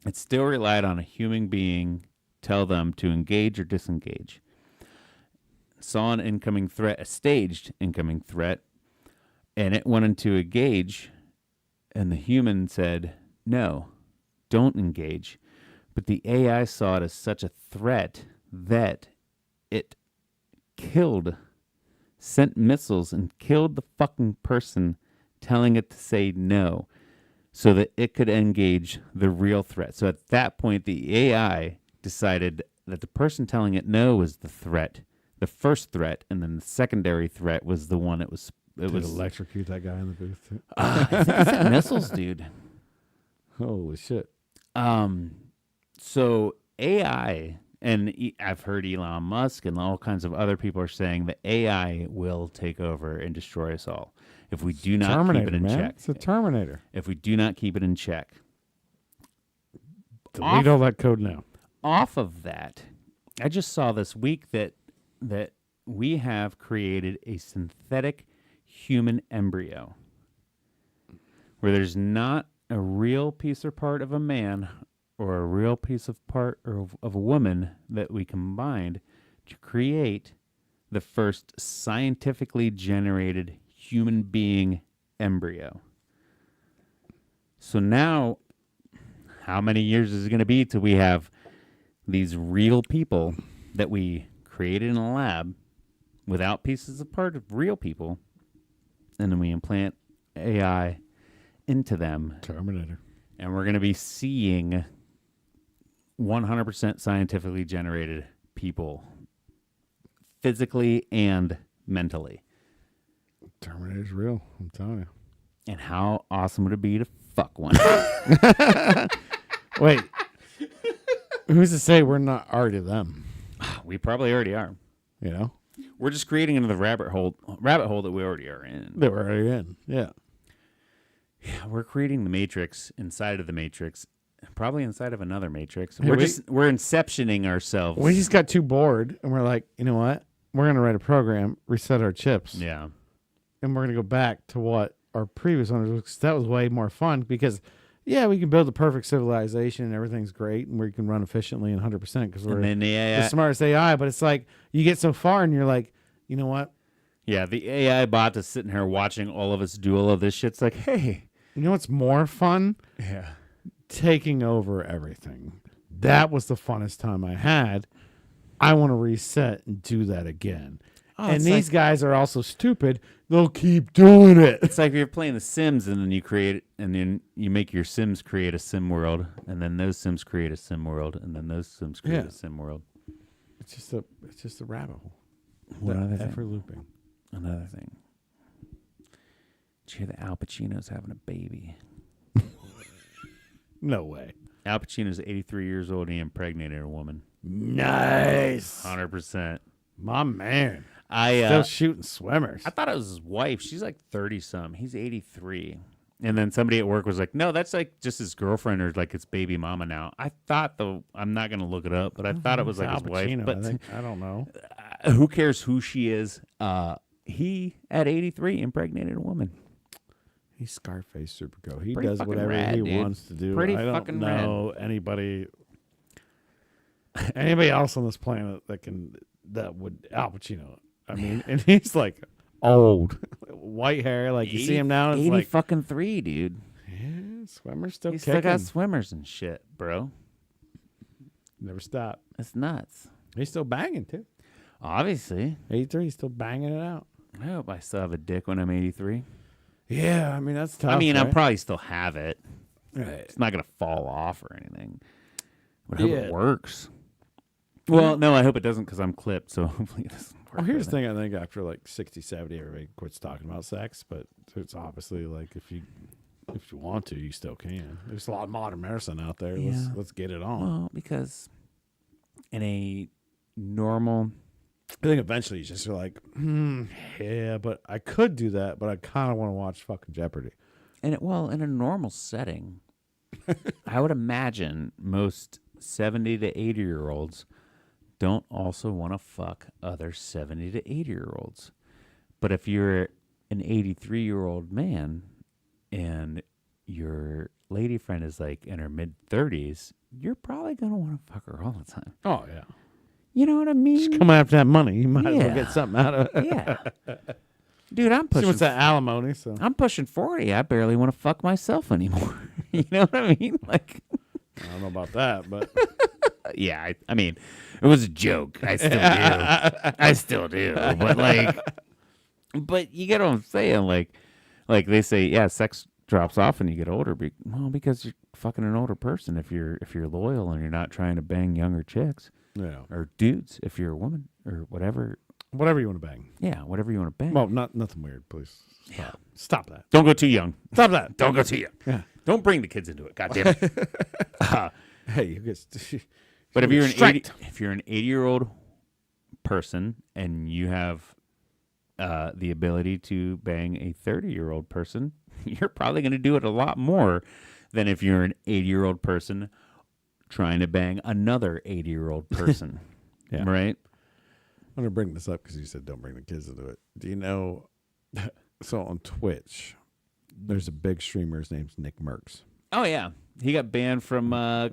it still relied on a human being tell them to engage or disengage. Saw an incoming threat, a staged incoming threat, and it wanted to engage, and the human said, no, don't engage. But the AI saw it as such a threat that it sent missiles and killed the fucking person telling it to say no so that it could engage the real threat. So at that point, the AI decided that the person telling it no was the threat, the first threat, and then the secondary threat was the one it was electrocute that guy in the booth. I think it sent missiles, dude. Holy shit. So AI, and I've heard Elon Musk and all kinds of other people are saying that AI will take over and destroy us all if we do not keep it in check. It's a Terminator. If we do not keep it in check. Delete all that code now. Off of that, I just saw this week that we have created a synthetic human embryo where there's not a real piece or part of a man or a real piece of part of a woman that we combined to create the first scientifically generated human being embryo. So now, how many years is it going to be till we have these real people that we created in a lab without pieces of part of real people, and then we implant AI into them? Terminator. And we're going to be seeing 100% scientifically generated people, physically and mentally. Terminator's real, I'm telling you. And how awesome would it be to fuck one? Wait. Who's to say we're not already them? We probably already are. You know? We're just creating another rabbit hole that we already are in. That we're already in, yeah. Yeah, we're creating the Matrix inside of the Matrix, probably inside of another Matrix. Hey, we're inceptioning ourselves. We just got too bored, and we're like, you know what? We're going to write a program, reset our chips. Yeah. And we're going to go back to what our previous owners was, 'cause that was way more fun because, yeah, we can build the perfect civilization and everything's great and we can run efficiently and 100% because we're the smartest AI. But it's like you get so far and you're like, you know what? Yeah, the AI bot is sitting here watching all of us do all of this shit. It's like, hey. You know what's more fun? Yeah. Taking over everything. That was the funnest time I had. I want to reset and do that again. Oh, and these guys are also stupid. They'll keep doing it. It's like you're playing The Sims, and then you create, and then you make your Sims create a sim world, and then those Sims create a sim world, and then those Sims create a sim world. It's just a rabbit hole. Ever looping. Another thing. Did you hear that Al Pacino's having a baby? No way. Al Pacino's 83 years old, and he impregnated a woman. Nice. 100%. My man. Still shooting swimmers. I thought it was his wife. She's like 30-some. He's 83. And then somebody at work was like, no, that's like just his girlfriend or like his baby mama now. I thought, though, I'm not going to look it up, but I thought it was like his wife. But I don't know. Who cares who she is? He, at 83, impregnated a woman. He's Scarface Superco. He Pretty does whatever he wants to do. Pretty I don't fucking know anybody Anybody else on this planet that would Al Pacino? I mean, and he's like old, white hair. Like you see him now, it's 80 like fucking 3, dude. yeah, swimmer's still He's kicking. still got swimmers and shit, bro. Never stop. That's nuts. He's still banging too. Obviously. 83, he's still banging it out. I hope I still have a dick when I'm 83. Yeah, I mean that's tough. I mean, right? I'll probably still have it. Right. It's not going to fall off or anything. But I hope Yeah. it works. Well, no, I hope it doesn't because I'm clipped, so hopefully it doesn't work. Well, here's the thing. I think after like 60, 70, everybody quits talking about sex, but it's obviously like if you want to, you still can. There's a lot of modern medicine out there. Yeah. Let's get it on. Well, because in a normal... I think eventually you just are like, yeah, but I could do that, but I kind of want to watch fucking Jeopardy. In a normal setting, I would imagine most 70 to 80-year-olds don't also want to fuck other 70 to 80-year-olds. But if you're an 83-year-old man and your lady friend is like in her mid-30s, you're probably going to want to fuck her all the time. Oh, yeah. You know what I mean? Just come after that money. You might as well Yeah. get something out of it. Yeah. Dude, I'm See pushing what's that alimony? So I'm pushing 40. I barely want to fuck myself anymore. You know what I mean? Like, I don't know about that, but yeah, I mean, it was a joke. I still do. I still do. But you get what I'm saying? Like they say, yeah, sex drops off when you get older. Because you're fucking an older person. If you're loyal and you're not trying to bang younger chicks yeah, or dudes, if you're a woman or whatever. whatever you want to bang. Yeah, whatever you want to bang. Well, nothing weird, please. yeah. Stop that. Don't go too young. Stop that. Don't go too young. Yeah. Don't bring the kids into it. God damn it. Hey, you get. But if you're an striked. if you're an 80-year-old person and you have the ability to bang a 30-year-old person, you're probably going to do it a lot more than if you're an 80-year-old person trying to bang another 80-year-old person. Yeah. Right? I'm gonna bring this up because you said don't bring the kids into it. Do you know? So on Twitch, there's a big streamer. His name's Nick Merckx. Oh yeah, he got banned from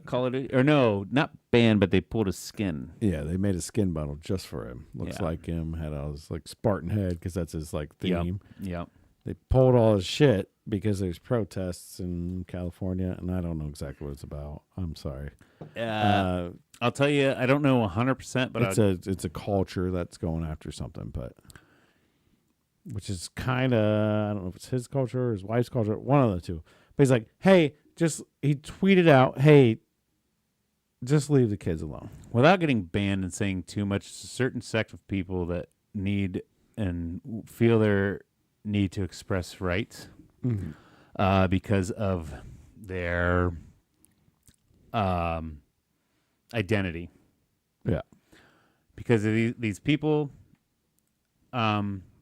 Call of Duty, or no, not banned, but they pulled his skin. Yeah, they made a skin bundle just for him. Looks Yeah. like him. Had all his like Spartan head because that's his like theme. Yep. They pulled all his shit because there's protests in California, and I don't know exactly what it's about. I'm sorry. I'll tell you, I don't know 100%, but It's a culture that's going after something, but which is kind of, I don't know if it's his culture or his wife's culture, one of the two. But he's like, hey, he tweeted out, hey, just leave the kids alone. without getting banned and saying too much, it's a certain sect of people that need and feel their need to express rights because of their identity. Yeah. Because of these people,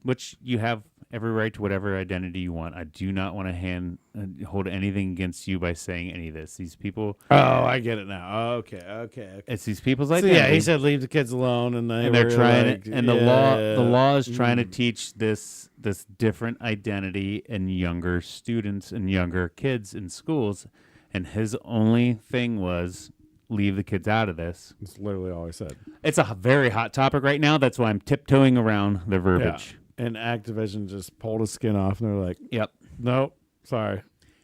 which you have every right to whatever identity you want. I do not want to hold anything against you by saying any of this. These people. Oh, I get it now. Okay. It's these people's So identity. yeah, he said leave the kids alone, and they're trying like, to, and the law is trying to teach this different identity in younger students and younger kids in schools, and his only thing was leave the kids out of this. That's literally all I said. It's a very hot topic right now. That's why I'm tiptoeing around the verbiage. And Activision just pulled his skin off, and they're like, Yep. nope, sorry.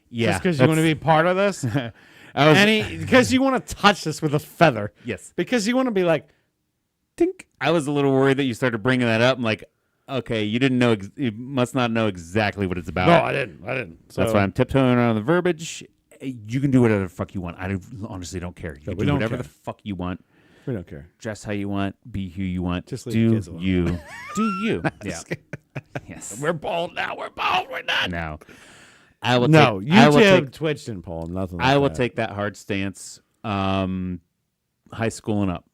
Yeah. Just because you want to be part of this? Because you want to touch this with a feather. Yes. Because you want to be like, tink. I was a little worried that you started bringing that up. I'm like, okay, you didn't know. You must not know exactly what it's about. No, I didn't. So That's why I'm tiptoeing around the verbiage. You can do whatever the fuck you want. I honestly don't care. You can we do don't whatever care. the fuck you want. we don't care. Dress how you want. Be who you want. Just leave the do kids alone. you. Do you. Yeah. Yes. We're bald now. We're bald. We're not. Now, I will. No, take, I will YouTube, take. Twitch didn't pull nothing. Like I will that. take that hard stance. High school and up.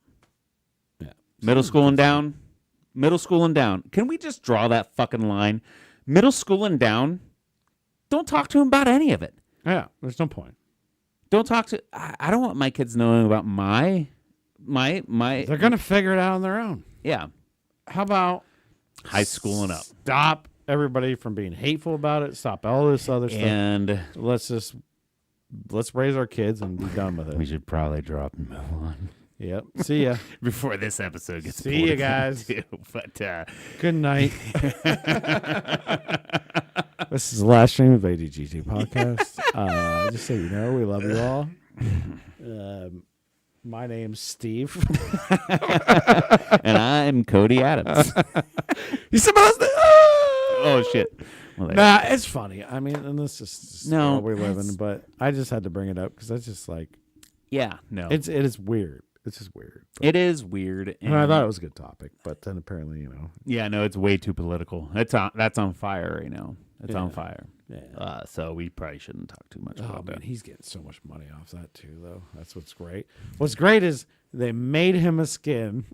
Yeah. Middle school and down. Middle school and down. Can we just draw that fucking line? Middle school and down. Don't talk to him about any of it. Yeah, there's no point. Don't talk to. I don't want my kids knowing about my. They're gonna figure it out on their own. Yeah. How about High school and up. Stop everybody from being hateful about it. Stop all this other stuff. And Let's raise our kids and be done with we it. should probably drop and move on. Yep. See ya. before this episode gets See ya, guys. Too. But Good night. This is the last stream of ADGT podcast. Just so you know, we love you all. My name's Steve. and I'm Cody Adams. You supposed to? Oh shit. Well, Nah, it's funny. I mean, and this is No, what we live in, but I just had to bring it up because that's just like yeah, no. it is weird. It's just weird. It is weird. And I thought it was a good topic, but then apparently, Yeah, no, it's way too political. That's on fire right now. It's on fire. Yeah. So we probably shouldn't talk too much Oh about man, that. he's getting so much money off that too, though. That's what's great. What's great is they made him a skin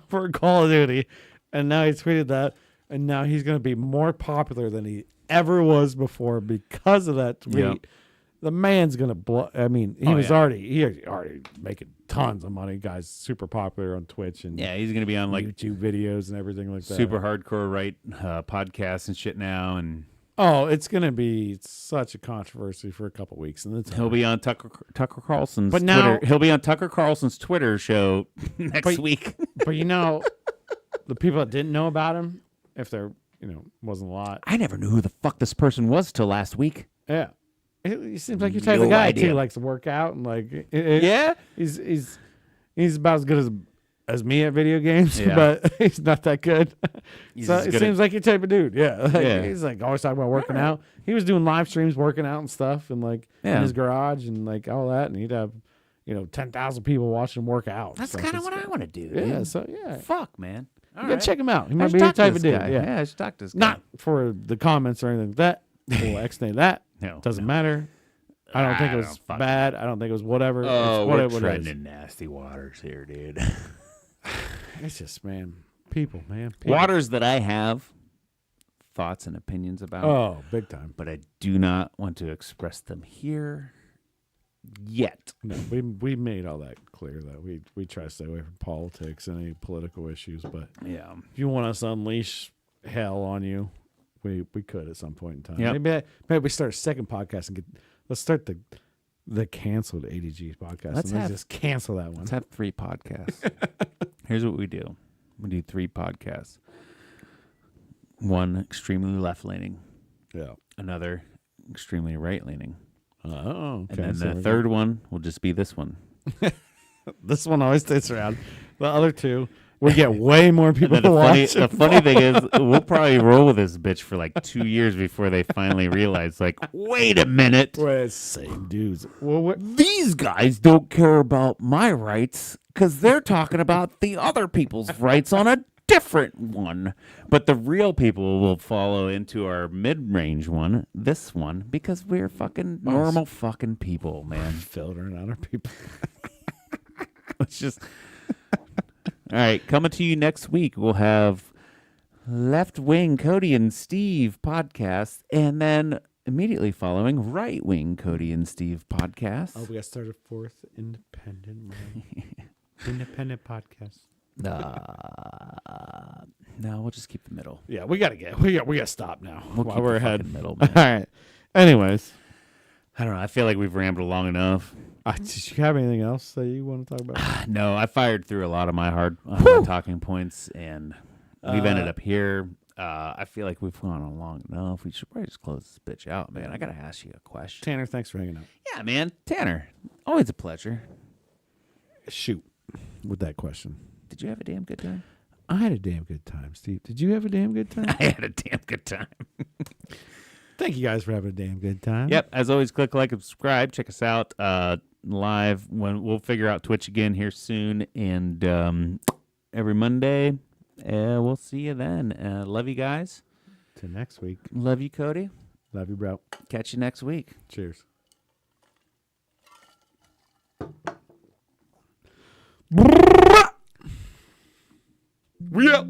for Call of Duty, and now he tweeted that, and now he's going to be more popular than he ever was before because of that tweet. Yep. The man's going to blow. I mean, he was yeah. already making tons of money. Guy's super popular on Twitch and Yeah, he's gonna be on like YouTube videos and everything like that. super hardcore podcasts and shit now, and Oh, it's going to be such a controversy for a couple weeks, and then he'll be on Tucker Carlson's But now- Twitter. He'll be on Tucker Carlson's Twitter show next week. But the people that didn't know about him, if there wasn't a lot. I never knew who the fuck this person was till last week. Yeah, it seems like your type of No guy idea. too. Likes to work out and Yeah? he's about as good as me at video games, Yeah. but he's not that good. He's So as it good seems like your type of dude. Yeah, Yeah. He's like always talking about working out. He was doing live streams, working out and stuff, and in Yeah. his garage and like all that, and he'd have 10,000 people watching him work out. That's So kind of it's- what I want to do. Yeah, dude. so yeah, Fuck, man. All you gotta right. check him out. He I might should be your talk to type of this dude. guy. Yeah. I should talk to this guy. Not for the comments or anything like that. We'll extend that. No, Doesn't no. matter. I don't think it I was don't fucking bad. I don't think it was whatever. Oh, it's we're whatever treading it is. in nasty waters here, dude. It's just, people, man. People. Waters that I have thoughts and opinions about, Oh, big time. but I do not want to express them here yet. No, we made all that clear that we try to stay away from politics and any political issues. But Yeah. if you want us to unleash hell on you, we could at some point in time. Yep. Maybe we start a second podcast and let's start the canceled ADG podcast. Let's and have- just cancel that one. Let's have 3 podcasts. Here's what we do. We do 3 podcasts. One extremely left-leaning, Yeah. another extremely right-leaning, Oh, okay. and then So the we're third one will just be this one. This one always stays around. The other two, we get way more And people then to the watch. funny thing is, we'll probably roll with this bitch for like 2 years before they finally realize, like, wait a minute. We're the same dudes. Well, These guys don't care about my rights because they're talking about the other people's rights on a different one. But the real people will follow into our mid-range one, this one, because we're fucking normal fucking people, man. filtering out our people. It's just... All right, coming to you next week, we'll have Left Wing Cody and Steve podcast, and then immediately following Right Wing Cody and Steve podcast. Oh, we got started fourth independent podcast. No, we'll just keep the middle. Yeah, we gotta stop now. We'll while keep we're the ahead. fucking middle, All man. right. Anyways, I don't know. I feel like we've rambled long enough. did you have anything else that you want to talk about? No, I fired through a lot of my hard talking points, and we've ended up here. I feel like we've gone on long enough. We should probably just close this bitch out, man. I gotta ask you a question. Tanner, thanks for hanging out. Yeah, man. Tanner, always a pleasure. Shoot with that question. Did you have a damn good time? I had a damn good time, Steve. Did you have a damn good time? I had a damn good time. Thank you guys for having a damn good time. Yep. As always, click like and subscribe. Check us out live when we'll figure out Twitch again here soon, and every Monday. We'll see you then. Love you guys. Till next week. Love you, Cody. Love you, bro. Catch you next week. Cheers. We up.